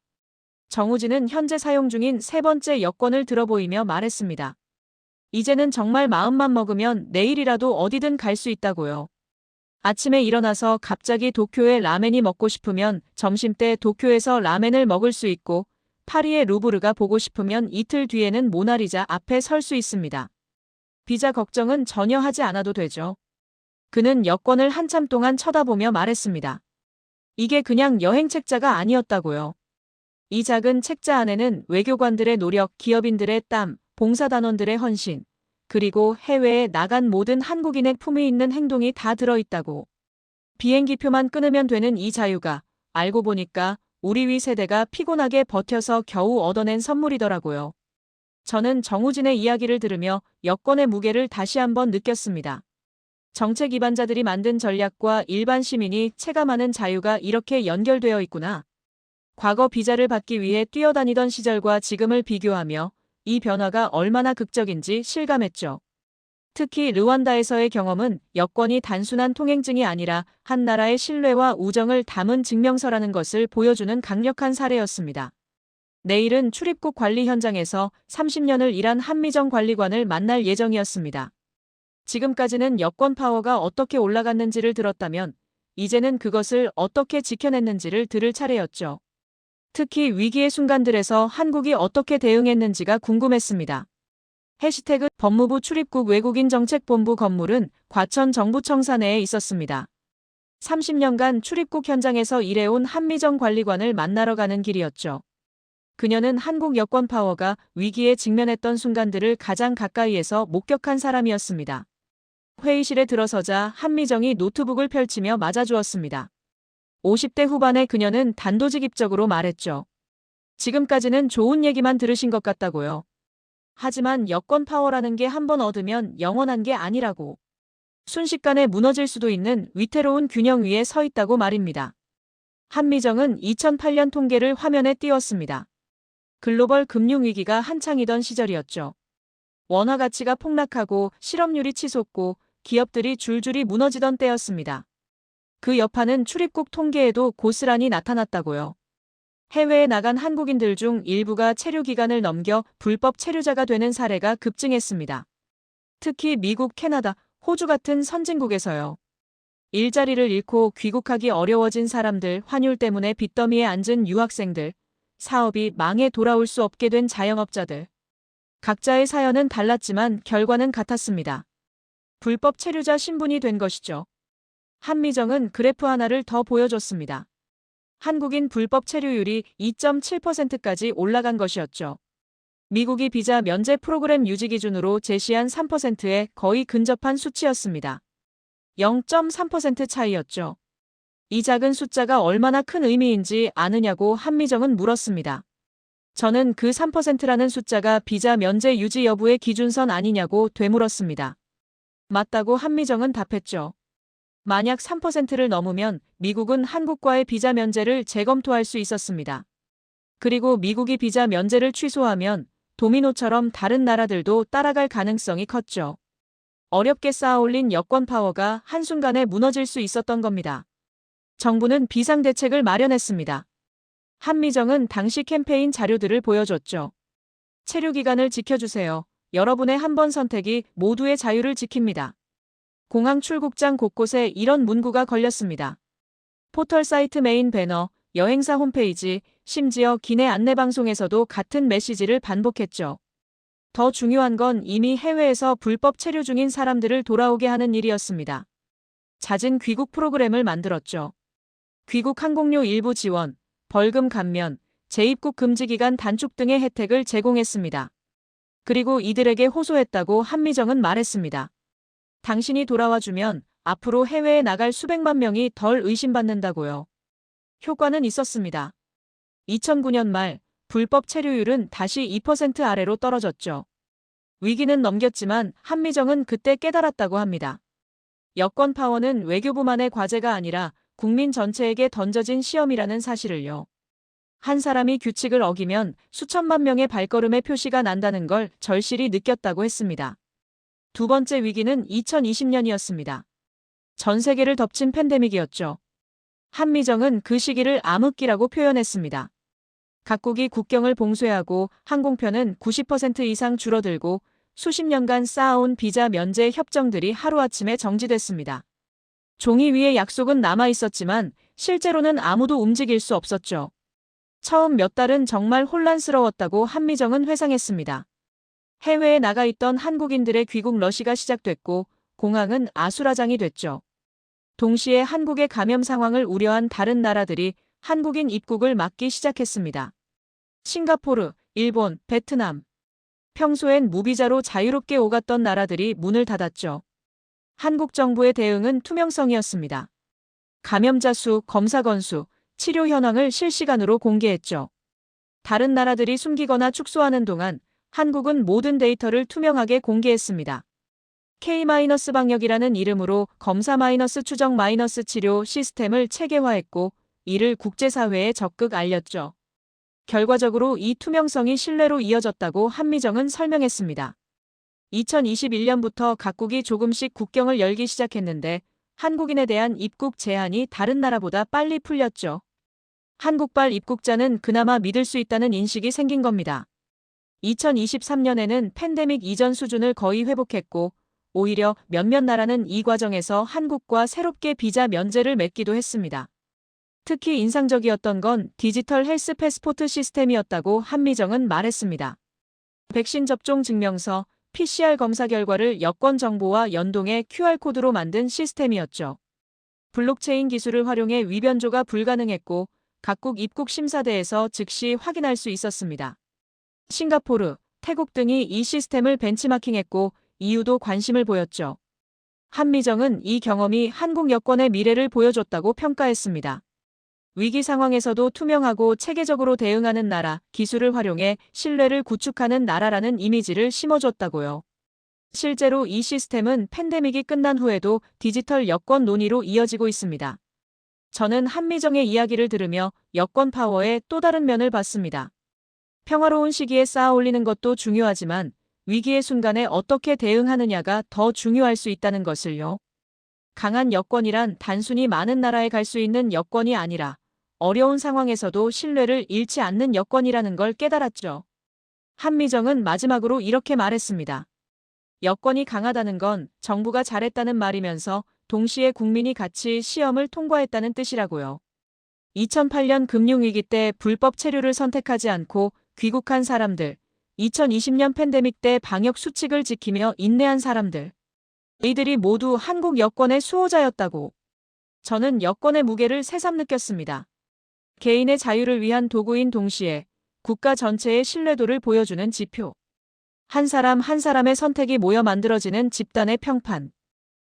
정우진은 현재 사용 중인 세 번째 여권을 들어보이며 말했습니다. 이제는 정말 마음만 먹으면 내일이라도 어디든 갈 수 있다고요. 아침에 일어나서 갑자기 도쿄에 라멘이 먹고 싶으면 점심때 도쿄에서 라멘을 먹을 수 있고 파리의 루브르가 보고 싶으면 이틀 뒤에는 모나리자 앞에 설 수 있습니다. 비자 걱정은 전혀 하지 않아도 되죠. 그는 여권을 한참 동안 쳐다보며 말했습니다. 이게 그냥 여행 책자가 아니었다고요. 이 작은 책자 안에는 외교관들의 노력, 기업인들의 땀, 봉사단원들의 헌신, 그리고 해외에 나간 모든 한국인의 품위 있는 행동이 다 들어있다고. 비행기표만 끊으면 되는 이 자유가 알고 보니까 우리 위 세대가 피곤하게 버텨서 겨우 얻어낸 선물이더라고요. 저는 정우진의 이야기를 들으며 여권의 무게를 다시 한번 느꼈습니다. 정책 기반자들이 만든 전략과 일반 시민이 체감하는 자유가 이렇게 연결되어 있구나. 과거 비자를 받기 위해 뛰어다니던 시절과 지금을 비교하며 이 변화가 얼마나 극적인지 실감했죠. 특히 르완다에서의 경험은 여권이 단순한 통행증이 아니라 한 나라의 신뢰와 우정을 담은 증명서라는 것을 보여주는 강력한 사례였습니다. 내일은 출입국 관리 현장에서 30년을 일한 한미정 관리관을 만날 예정이었습니다. 지금까지는 여권 파워가 어떻게 올라갔는지를 들었다면 이제는 그것을 어떻게 지켜냈는지를 들을 차례였죠. 특히 위기의 순간들에서 한국이 어떻게 대응했는지가 궁금했습니다. 해시태그 법무부 출입국 외국인정책본부 건물은 과천 정부청사 내에 있었습니다. 30년간 출입국 현장에서 일해온 한미정 관리관을 만나러 가는 길이었죠. 그녀는 한국 여권 파워가 위기에 직면했던 순간들을 가장 가까이에서 목격한 사람이었습니다. 회의실에 들어서자 한미정이 노트북을 펼치며 맞아주었습니다. 50대 후반의 그녀는 단도직입적으로 말했죠. 지금까지는 좋은 얘기만 들으신 것 같다고요. 하지만 여권 파워라는 게 한 번 얻으면 영원한 게 아니라고. 순식간에 무너질 수도 있는 위태로운 균형 위에 서 있다고 말입니다. 한미정은 2008년 통계를 화면에 띄웠습니다. 글로벌 금융위기가 한창이던 시절이었죠. 원화 가치가 폭락하고 실업률이 치솟고 기업들이 줄줄이 무너지던 때였습니다. 그 여파는 출입국 통계에도 고스란히 나타났다고요. 해외에 나간 한국인들 중 일부가 체류 기간을 넘겨 불법 체류자가 되는 사례가 급증했습니다. 특히 미국, 캐나다, 호주 같은 선진국에서요. 일자리를 잃고 귀국하기 어려워진 사람들, 환율 때문에 빚더미에 앉은 유학생들, 사업이 망해 돌아올 수 없게 된 자영업자들. 각자의 사연은 달랐지만 결과는 같았습니다. 불법 체류자 신분이 된 것이죠. 한미정은 그래프 하나를 더 보여줬습니다. 한국인 불법 체류율이 2.7%까지 올라간 것이었죠. 미국이 비자 면제 프로그램 유지 기준으로 제시한 3%에 거의 근접한 수치였습니다. 0.3% 차이였죠. 이 작은 숫자가 얼마나 큰 의미인지 아느냐고 한미정은 물었습니다. 저는 그 3%라는 숫자가 비자 면제 유지 여부의 기준선 아니냐고 되물었습니다. 맞다고 한미정은 답했죠. 만약 3%를 넘으면 미국은 한국과의 비자 면제를 재검토할 수 있었습니다. 그리고 미국이 비자 면제를 취소하면 도미노처럼 다른 나라들도 따라갈 가능성이 컸죠. 어렵게 쌓아올린 여권 파워가 한순간에 무너질 수 있었던 겁니다. 정부는 비상대책을 마련했습니다. 한미정은 당시 캠페인 자료들을 보여줬죠. 체류 기간을 지켜주세요. 여러분의 한 번 선택이 모두의 자유를 지킵니다. 공항 출국장 곳곳에 이런 문구가 걸렸습니다. 포털 사이트 메인 배너, 여행사 홈페이지, 심지어 기내 안내방송에서도 같은 메시지를 반복했죠. 더 중요한 건 이미 해외에서 불법 체류 중인 사람들을 돌아오게 하는 일이었습니다. 잦은 귀국 프로그램을 만들었죠. 귀국 항공료 일부 지원, 벌금 감면, 재입국 금지 기간 단축 등의 혜택을 제공했습니다. 그리고 이들에게 호소했다고 한미정은 말했습니다. 당신이 돌아와주면 앞으로 해외에 나갈 수백만 명이 덜 의심받는다고요. 효과는 있었습니다. 2009년 말 불법 체류율은 다시 2% 아래로 떨어졌죠. 위기는 넘겼지만 한미정은 그때 깨달았다고 합니다. 여권 파워는 외교부만의 과제가 아니라 국민 전체에게 던져진 시험이라는 사실을요. 한 사람이 규칙을 어기면 수천만 명의 발걸음의 표시가 난다는 걸 절실히 느꼈다고 했습니다. 두 번째 위기는 2020년이었습니다. 전 세계를 덮친 팬데믹이었죠. 한미정은 그 시기를 암흑기라고 표현했습니다. 각국이 국경을 봉쇄하고 항공편은 90% 이상 줄어들고 수십 년간 쌓아온 비자 면제 협정들이 하루아침에 정지됐습니다. 종이 위에 약속은 남아 있었지만 실제로는 아무도 움직일 수 없었죠. 처음 몇 달은 정말 혼란스러웠다고 한미정은 회상했습니다. 해외에 나가 있던 한국인들의 귀국 러시가 시작됐고 공항은 아수라장이 됐죠. 동시에 한국의 감염 상황을 우려한 다른 나라들이 한국인 입국을 막기 시작했습니다. 싱가포르, 일본, 베트남. 평소엔 무비자로 자유롭게 오갔던 나라들이 문을 닫았죠. 한국 정부의 대응은 투명성이었습니다. 감염자 수, 검사 건수, 치료 현황을 실시간으로 공개했죠. 다른 나라들이 숨기거나 축소하는 동안 한국은 모든 데이터를 투명하게 공개했습니다. K-방역이라는 이름으로 검사 추정 치료 시스템을 체계화했고 이를 국제사회에 적극 알렸죠. 결과적으로 이 투명성이 신뢰로 이어졌다고 한미정은 설명했습니다. 2021년부터 각국이 조금씩 국경을 열기 시작했는데 한국인에 대한 입국 제한이 다른 나라보다 빨리 풀렸죠. 한국발 입국자는 그나마 믿을 수 있다는 인식이 생긴 겁니다. 2023년에는 팬데믹 이전 수준을 거의 회복했고 오히려 몇몇 나라는 이 과정에서 한국과 새롭게 비자 면제를 맺기도 했습니다. 특히 인상적이었던 건 디지털 헬스 패스포트 시스템이었다고 한미정은 말했습니다. 백신 접종 증명서, PCR 검사 결과를 여권 정보와 연동해 QR코드로 만든 시스템이었죠. 블록체인 기술을 활용해 위변조가 불가능했고 각국 입국 심사대에서 즉시 확인할 수 있었습니다. 싱가포르, 태국 등이 이 시스템을 벤치마킹했고 EU도 관심을 보였죠. 한미정은 이 경험이 한국 여권의 미래를 보여줬다고 평가했습니다. 위기 상황에서도 투명하고 체계적으로 대응하는 나라, 기술을 활용해 신뢰를 구축하는 나라라는 이미지를 심어줬다고요. 실제로 이 시스템은 팬데믹이 끝난 후에도 디지털 여권 논의로 이어지고 있습니다. 저는 한미정의 이야기를 들으며 여권 파워의 또 다른 면을 봤습니다. 평화로운 시기에 쌓아 올리는 것도 중요하지만 위기의 순간에 어떻게 대응하느냐가 더 중요할 수 있다는 것을요. 강한 여권이란 단순히 많은 나라에 갈 수 있는 여권이 아니라 어려운 상황에서도 신뢰를 잃지 않는 여건이라는 걸 깨달았죠. 한미정은 마지막으로 이렇게 말했습니다. 여건이 강하다는 건 정부가 잘했다는 말이면서 동시에 국민이 같이 시험을 통과했다는 뜻이라고요. 2008년 금융위기 때 불법 체류를 선택하지 않고 귀국한 사람들, 2020년 팬데믹 때 방역 수칙을 지키며 인내한 사람들. 이들이 모두 한국 여권의 수호자였다고. 저는 여권의 무게를 새삼 느꼈습니다. 개인의 자유를 위한 도구인 동시에 국가 전체의 신뢰도를 보여주는 지표. 한 사람 한 사람의 선택이 모여 만들어지는 집단의 평판.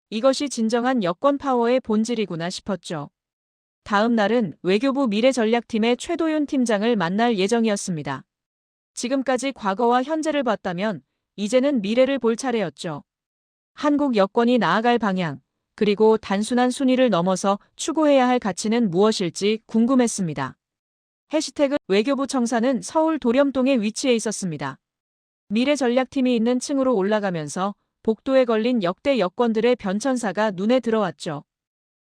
이것이 진정한 여권 파워의 본질이구나 싶었죠. 다음 날은 외교부 미래전략팀의 최도윤 팀장을 만날 예정이었습니다. 지금까지 과거와 현재를 봤다면 이제는 미래를 볼 차례였죠. 한국 여권이 나아갈 방향, 그리고 단순한 순위를 넘어서 추구해야 할 가치는 무엇일지 궁금했습니다. 해시태그 외교부 청사는 서울 도렴동에 위치해 있었습니다. 미래전략팀이 있는 층으로 올라가면서 복도에 걸린 역대 여권들의 변천사가 눈에 들어왔죠.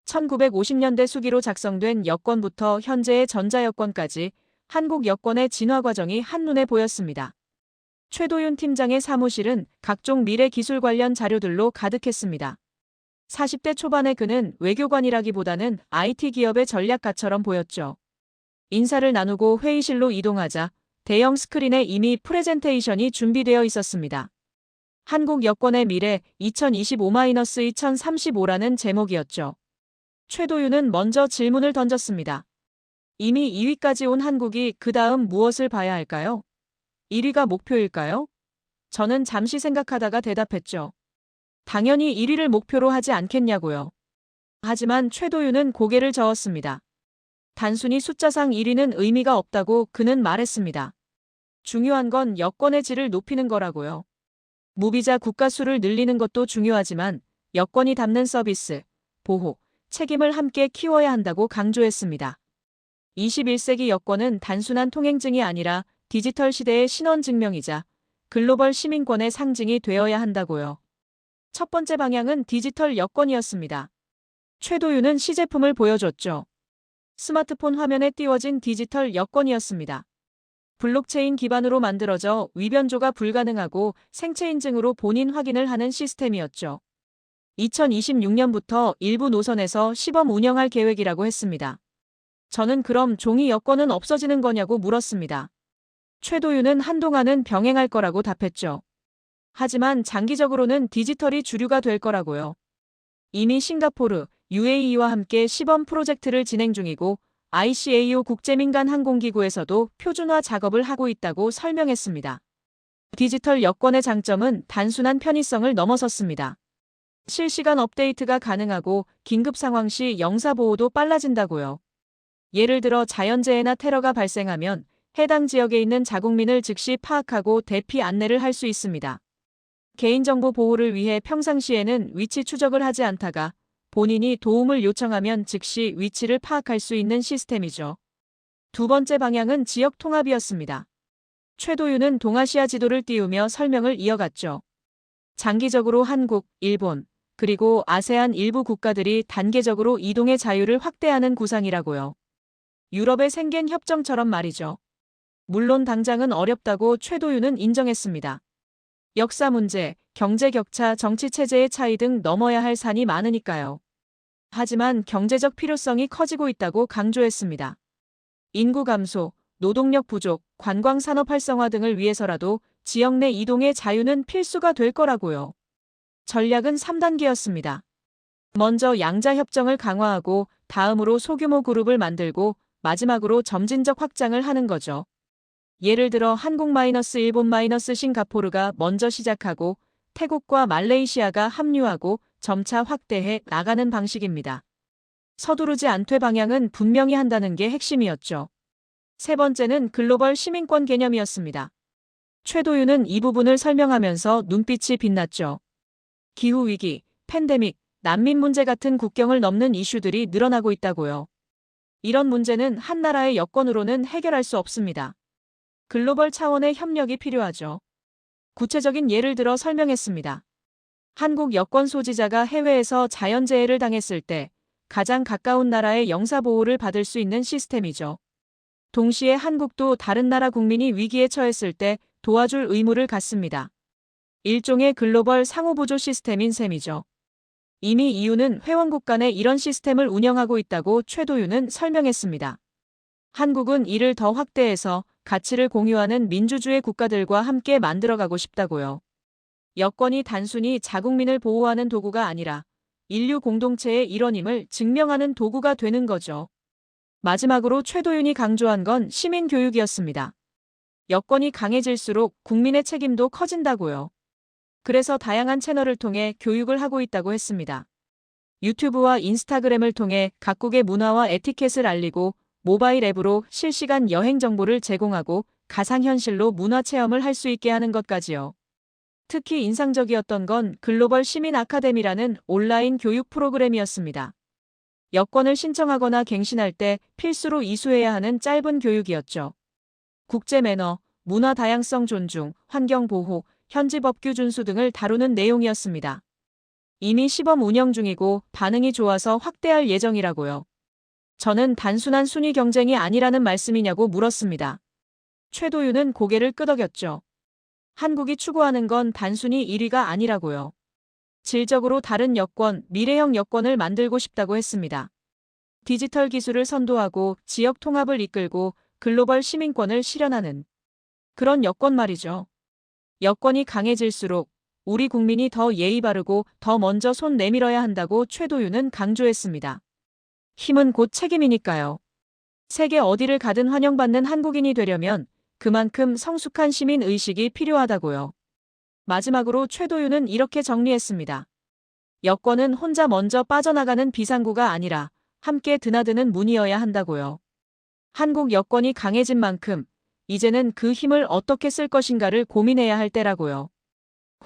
1950년대 수기로 작성된 여권부터 현재의 전자여권까지 한국 여권의 진화 과정이 한눈에 보였습니다. 최도윤 팀장의 사무실은 각종 미래 기술 관련 자료들로 가득했습니다. 40대 초반의 그는 외교관이라기보다는 IT 기업의 전략가처럼 보였죠. 인사를 나누고 회의실로 이동하자 대형 스크린에 이미 프레젠테이션이 준비되어 있었습니다. 한국 여권의 미래 2025-2035라는 제목이었죠. 최도윤은 먼저 질문을 던졌습니다. 이미 2위까지 온 한국이 그 다음 무엇을 봐야 할까요? 1위가 목표일까요? 저는 잠시 생각하다가 대답했죠. 당연히 1위를 목표로 하지 않겠냐고요. 하지만 최도윤은 고개를 저었습니다. 단순히 숫자상 1위는 의미가 없다고 그는 말했습니다. 중요한 건 여권의 질을 높이는 거라고요. 무비자 국가 수를 늘리는 것도 중요하지만 여권이 담는 서비스, 보호, 책임을 함께 키워야 한다고 강조했습니다. 21세기 여권은 단순한 통행증이 아니라 디지털 시대의 신원증명이자 글로벌 시민권의 상징이 되어야 한다고요. 첫 번째 방향은 디지털 여권이었습니다. 최도윤은 시제품을 보여줬죠. 스마트폰 화면에 띄워진 디지털 여권이었습니다. 블록체인 기반으로 만들어져 위변조가 불가능하고 생체 인증으로 본인 확인을 하는 시스템이었죠. 2026년부터 일부 노선에서 시범 운영할 계획이라고 했습니다. 저는 그럼 종이 여권은 없어지는 거냐고 물었습니다. 최도윤은 한동안은 병행할 거라고 답했죠. 하지만 장기적으로는 디지털이 주류가 될 거라고요. 이미 싱가포르, UAE와 함께 시범 프로젝트를 진행 중이고 ICAO 국제민간항공기구에서도 표준화 작업을 하고 있다고 설명했습니다. 디지털 여권의 장점은 단순한 편의성을 넘어섰습니다. 실시간 업데이트가 가능하고 긴급 상황 시 영사보호도 빨라진다고요. 예를 들어 자연재해나 테러가 발생하면 해당 지역에 있는 자국민을 즉시 파악하고 대피 안내를 할 수 있습니다. 개인정보 보호를 위해 평상시에는 위치 추적을 하지 않다가 본인이 도움을 요청하면 즉시 위치를 파악할 수 있는 시스템이죠. 두 번째 방향은 지역 통합이었습니다. 최도윤은 동아시아 지도를 띄우며 설명을 이어갔죠. 장기적으로 한국, 일본, 그리고 아세안 일부 국가들이 단계적으로 이동의 자유를 확대하는 구상이라고요. 유럽의 생겐 협정처럼 말이죠. 물론 당장은 어렵다고 최도윤은 인정했습니다. 역사 문제, 경제 격차, 정치 체제의 차이 등 넘어야 할 산이 많으니까요. 하지만 경제적 필요성이 커지고 있다고 강조했습니다. 인구 감소, 노동력 부족, 관광 산업 활성화 등을 위해서라도 지역 내 이동의 자유는 필수가 될 거라고요. 전략은 3단계였습니다. 먼저 양자 협정을 강화하고 다음으로 소규모 그룹을 만들고 마지막으로 점진적 확장을 하는 거죠. 예를 들어 한국-일본-싱가포르가 먼저 시작하고 태국과 말레이시아가 합류하고 점차 확대해 나가는 방식입니다. 서두르지 않되 방향은 분명히 한다는 게 핵심이었죠. 세 번째는 글로벌 시민권 개념이었습니다. 최도윤은 이 부분을 설명하면서 눈빛이 빛났죠. 기후위기, 팬데믹, 난민 문제 같은 국경을 넘는 이슈들이 늘어나고 있다고요. 이런 문제는 한 나라의 여권으로는 해결할 수 없습니다. 글로벌 차원의 협력이 필요하죠. 구체적인 예를 들어 설명했습니다. 한국 여권 소지자가 해외에서 자연재해를 당했을 때 가장 가까운 나라의 영사보호를 받을 수 있는 시스템이죠. 동시에 한국도 다른 나라 국민이 위기에 처했을 때 도와줄 의무를 갖습니다. 일종의 글로벌 상호보조 시스템인 셈이죠. 이미 EU는 회원국 간에 이런 시스템을 운영하고 있다고 최도윤은 설명했습니다. 한국은 이를 더 확대해서 가치를 공유하는 민주주의 국가들과 함께 만들어가고 싶다고요. 여권이 단순히 자국민을 보호하는 도구가 아니라 인류 공동체의 일원임을 증명하는 도구가 되는 거죠. 마지막으로 최도윤이 강조한 건 시민 교육이었습니다. 여권이 강해질수록 국민의 책임도 커진다고요. 그래서 다양한 채널을 통해 교육을 하고 있다고 했습니다. 유튜브와 인스타그램을 통해 각국의 문화와 에티켓을 알리고 모바일 앱으로 실시간 여행 정보를 제공하고 가상현실로 문화 체험을 할 수 있게 하는 것까지요. 특히 인상적이었던 건 글로벌 시민 아카데미라는 온라인 교육 프로그램이었습니다. 여권을 신청하거나 갱신할 때 필수로 이수해야 하는 짧은 교육이었죠. 국제 매너, 문화 다양성 존중, 환경 보호, 현지 법규 준수 등을 다루는 내용이었습니다. 이미 시범 운영 중이고 반응이 좋아서 확대할 예정이라고요. 저는 단순한 순위 경쟁이 아니라는 말씀이냐고 물었습니다. 최도윤은 고개를 끄덕였죠. 한국이 추구하는 건 단순히 1위가 아니라고요. 질적으로 다른 여권, 미래형 여권을 만들고 싶다고 했습니다. 디지털 기술을 선도하고 지역 통합을 이끌고 글로벌 시민권을 실현하는 그런 여권 말이죠. 여권이 강해질수록 우리 국민이 더 예의 바르고 더 먼저 손 내밀어야 한다고 최도윤은 강조했습니다. 힘은 곧 책임이니까요. 세계 어디를 가든 환영받는 한국인이 되려면 그만큼 성숙한 시민 의식이 필요하다고요. 마지막으로 최도윤은 이렇게 정리했습니다. 여권은 혼자 먼저 빠져나가는 비상구가 아니라 함께 드나드는 문이어야 한다고요. 한국 여권이 강해진 만큼 이제는 그 힘을 어떻게 쓸 것인가를 고민해야 할 때라고요.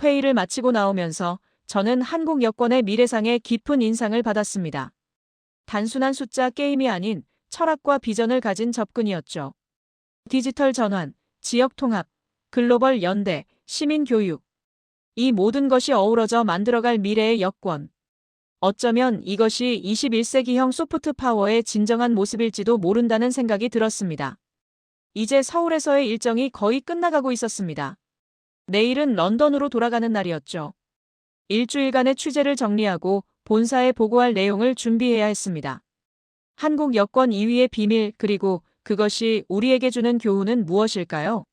회의를 마치고 나오면서 저는 한국 여권의 미래상에 깊은 인상을 받았습니다. 단순한 숫자 게임이 아닌 철학과 비전을 가진 접근이었죠. 디지털 전환, 지역 통합, 글로벌 연대, 시민 교육. 이 모든 것이 어우러져 만들어갈 미래의 여권. 어쩌면 이것이 21세기형 소프트 파워의 진정한 모습일지도 모른다는 생각이 들었습니다. 이제 서울에서의 일정이 거의 끝나가고 있었습니다. 내일은 런던으로 돌아가는 날이었죠. 일주일간의 취재를 정리하고 본사에 보고할 내용을 준비해야 했습니다. 한국 여권 2위의 비밀 그리고 그것이 우리에게 주는 교훈은 무엇일까요?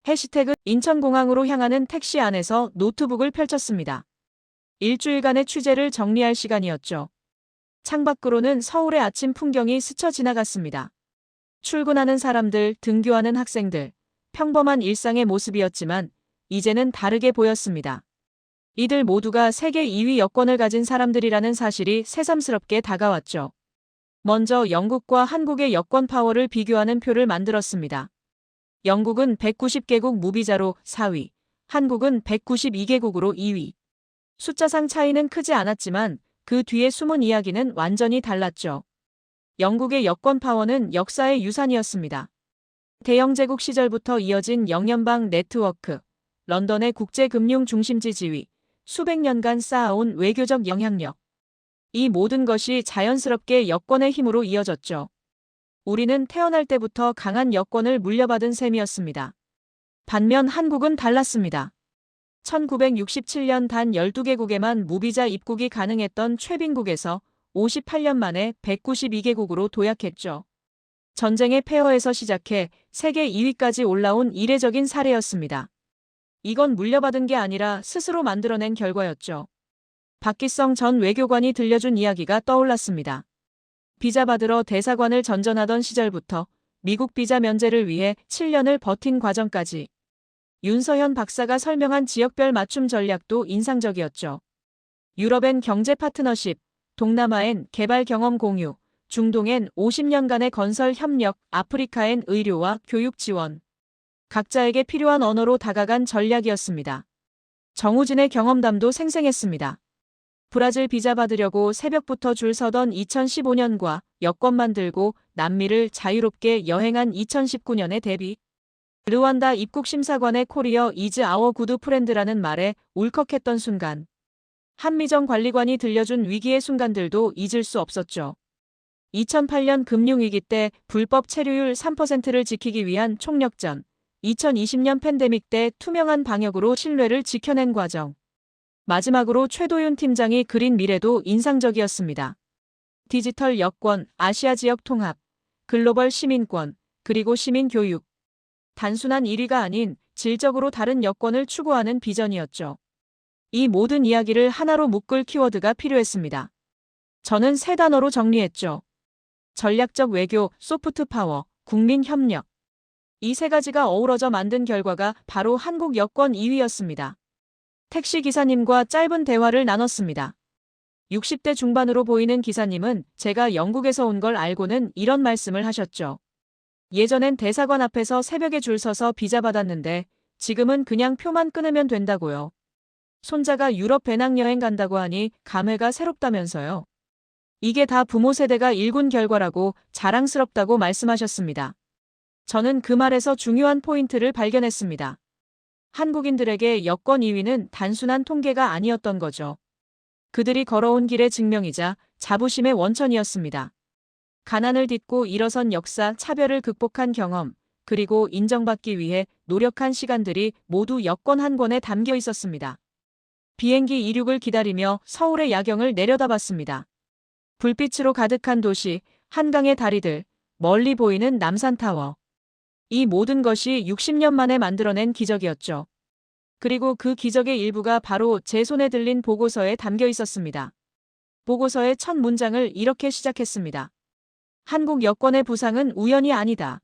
해시태그 인천공항으로 향하는 택시 안에서 노트북을 펼쳤습니다. 일주일간의 취재를 정리할 시간이었죠. 창밖으로는 서울의 아침 풍경이 스쳐 지나갔습니다. 출근하는 사람들, 등교하는 학생들, 평범한 일상의 모습이었지만 이제는 다르게 보였습니다. 이들 모두가 세계 2위 여권을 가진 사람들이라는 사실이 새삼스럽게 다가왔죠. 먼저 영국과 한국의 여권 파워를 비교하는 표를 만들었습니다. 영국은 190개국 무비자로 4위, 한국은 192개국으로 2위. 숫자상 차이는 크지 않았지만 그 뒤에 숨은 이야기는 완전히 달랐죠. 영국의 여권 파워는 역사의 유산이었습니다. 대영제국 시절부터 이어진 영연방 네트워크, 런던의 국제금융 중심지 지위, 수백 년간 쌓아온 외교적 영향력. 이 모든 것이 자연스럽게 여권의 힘으로 이어졌죠. 우리는 태어날 때부터 강한 여권을 물려받은 셈이었습니다. 반면 한국은 달랐습니다. 1967년 단 12개국에만 무비자 입국이 가능했던 최빈국에서 58년 만에 192개국으로 도약했죠. 전쟁의 폐허에서 시작해 세계 2위까지 올라온 이례적인 사례였습니다. 이건 물려받은 게 아니라 스스로 만들어낸 결과였죠. 박기성 전 외교관이 들려준 이야기가 떠올랐습니다. 비자 받으러 대사관을 전전하던 시절부터 미국 비자 면제를 위해 7년을 버틴 과정까지 윤서현 박사가 설명한 지역별 맞춤 전략도 인상적이었죠. 유럽엔 경제 파트너십, 동남아엔 개발 경험 공유, 중동엔 50년간의 건설 협력, 아프리카엔 의료와 교육 지원. 각자에게 필요한 언어로 다가간 전략이었습니다. 정우진의 경험담도 생생했습니다. 브라질 비자 받으려고 새벽부터 줄 서던 2015년과 여권만 들고 남미를 자유롭게 여행한 2019년의 대비. 르완다 입국심사관의 코리어 이즈 아워 구드 프렌드라는 말에 울컥했던 순간. 한미정 관리관이 들려준 위기의 순간들도 잊을 수 없었죠. 2008년 금융위기 때 불법 체류율 3%를 지키기 위한 총력전. 2020년 팬데믹 때 투명한 방역으로 신뢰를 지켜낸 과정. 마지막으로 최도윤 팀장이 그린 미래도 인상적이었습니다. 디지털 여권, 아시아 지역 통합, 글로벌 시민권, 그리고 시민 교육. 단순한 1위가 아닌 질적으로 다른 여권을 추구하는 비전이었죠. 이 모든 이야기를 하나로 묶을 키워드가 필요했습니다. 저는 세 단어로 정리했죠. 전략적 외교, 소프트 파워, 국민 협력. 이 세 가지가 어우러져 만든 결과가 바로 한국 여권 2위였습니다. 택시 기사님과 짧은 대화를 나눴습니다. 60대 중반으로 보이는 기사님은 제가 영국에서 온 걸 알고는 이런 말씀을 하셨죠. 예전엔 대사관 앞에서 새벽에 줄 서서 비자 받았는데 지금은 그냥 표만 끊으면 된다고요. 손자가 유럽 배낭여행 간다고 하니 감회가 새롭다면서요. 이게 다 부모 세대가 일군 결과라고 자랑스럽다고 말씀하셨습니다. 저는 그 말에서 중요한 포인트를 발견했습니다. 한국인들에게 여권 2위는 단순한 통계가 아니었던 거죠. 그들이 걸어온 길의 증명이자 자부심의 원천이었습니다. 가난을 딛고 일어선 역사, 차별을 극복한 경험, 그리고 인정받기 위해 노력한 시간들이 모두 여권 한 권에 담겨 있었습니다. 비행기 이륙을 기다리며 서울의 야경을 내려다봤습니다. 불빛으로 가득한 도시, 한강의 다리들, 멀리 보이는 남산타워. 이 모든 것이 60년 만에 만들어낸 기적이었죠. 그리고 그 기적의 일부가 바로 제 손에 들린 보고서에 담겨 있었습니다. 보고서의 첫 문장을 이렇게 시작했습니다. 한국 여권의 부상은 우연이 아니다.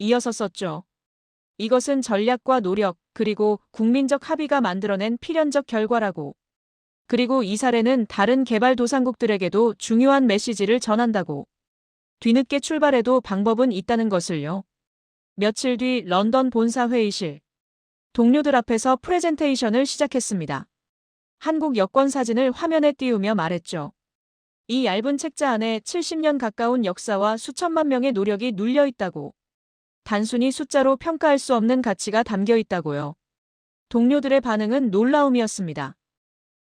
이어서 썼죠. 이것은 전략과 노력, 그리고 국민적 합의가 만들어낸 필연적 결과라고. 그리고 이 사례는 다른 개발도상국들에게도 중요한 메시지를 전한다고. 뒤늦게 출발해도 방법은 있다는 것을요. 며칠 뒤 런던 본사 회의실. 동료들 앞에서 프레젠테이션을 시작했습니다. 한국 여권 사진을 화면에 띄우며 말했죠. 이 얇은 책자 안에 70년 가까운 역사와 수천만 명의 노력이 눌려 있다고. 단순히 숫자로 평가할 수 없는 가치가 담겨 있다고요. 동료들의 반응은 놀라움이었습니다.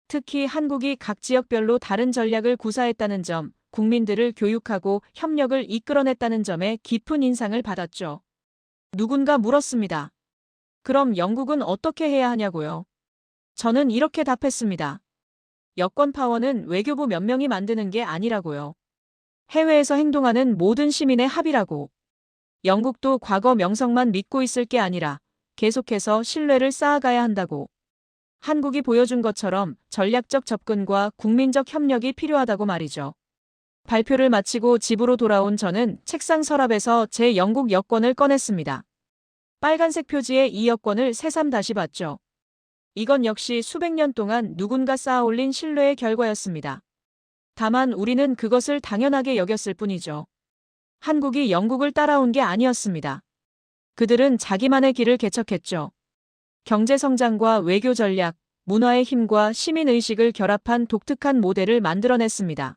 특히 한국이 각 지역별로 다른 전략을 구사했다는 점, 국민들을 교육하고 협력을 이끌어냈다는 점에 깊은 인상을 받았죠. 누군가 물었습니다. 그럼 영국은 어떻게 해야 하냐고요? 저는 이렇게 답했습니다. 여권 파워는 외교부 몇 명이 만드는 게 아니라고요. 해외에서 행동하는 모든 시민의 합의라고. 영국도 과거 명성만 믿고 있을 게 아니라 계속해서 신뢰를 쌓아가야 한다고. 한국이 보여준 것처럼 전략적 접근과 국민적 협력이 필요하다고 말이죠. 발표를 마치고 집으로 돌아온 저는 책상 서랍에서 제 영국 여권을 꺼냈습니다. 빨간색 표지에 이 여권을 새삼 다시 봤죠. 이건 역시 수백 년 동안 누군가 쌓아올린 신뢰의 결과였습니다. 다만 우리는 그것을 당연하게 여겼을 뿐이죠. 한국이 영국을 따라온 게 아니었습니다. 그들은 자기만의 길을 개척했죠. 경제 성장과 외교 전략, 문화의 힘과 시민의식을 결합한 독특한 모델을 만들어냈습니다.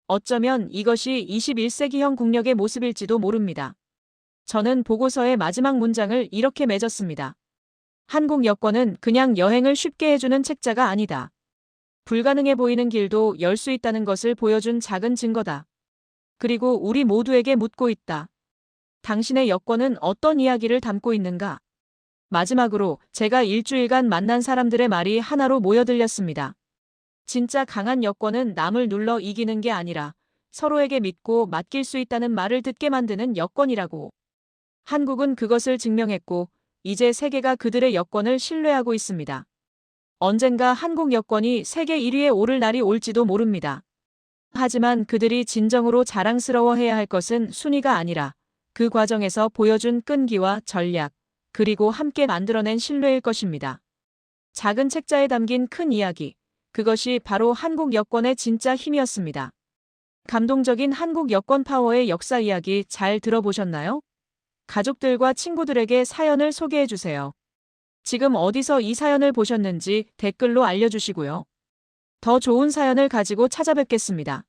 어쩌면 이것이 21세기형 국력의 모습일지도 모릅니다. 저는 보고서의 마지막 문장을 이렇게 맺었습니다. 한국 여권은 그냥 여행을 쉽게 해주는 책자가 아니다. 불가능해 보이는 길도 열 수 있다는 것을 보여준 작은 증거다. 그리고 우리 모두에게 묻고 있다. 당신의 여권은 어떤 이야기를 담고 있는가? 마지막으로 제가 일주일간 만난 사람들의 말이 하나로 모여들렸습니다. 진짜 강한 여권은 남을 눌러 이기는 게 아니라 서로에게 믿고 맡길 수 있다는 말을 듣게 만드는 여권이라고. 한국은 그것을 증명했고 이제 세계가 그들의 여권을 신뢰하고 있습니다. 언젠가 한국 여권이 세계 1위에 오를 날이 올지도 모릅니다. 하지만 그들이 진정으로 자랑스러워해야 할 것은 순위가 아니라 그 과정에서 보여준 끈기와 전략, 그리고 함께 만들어낸 신뢰일 것입니다. 작은 책자에 담긴 큰 이야기, 그것이 바로 한국 여권의 진짜 힘이었습니다. 감동적인 한국 여권 파워의 역사 이야기 잘 들어보셨나요? 가족들과 친구들에게 사연을 소개해주세요. 지금 어디서 이 사연을 보셨는지 댓글로 알려주시고요. 더 좋은 사연을 가지고 찾아뵙겠습니다.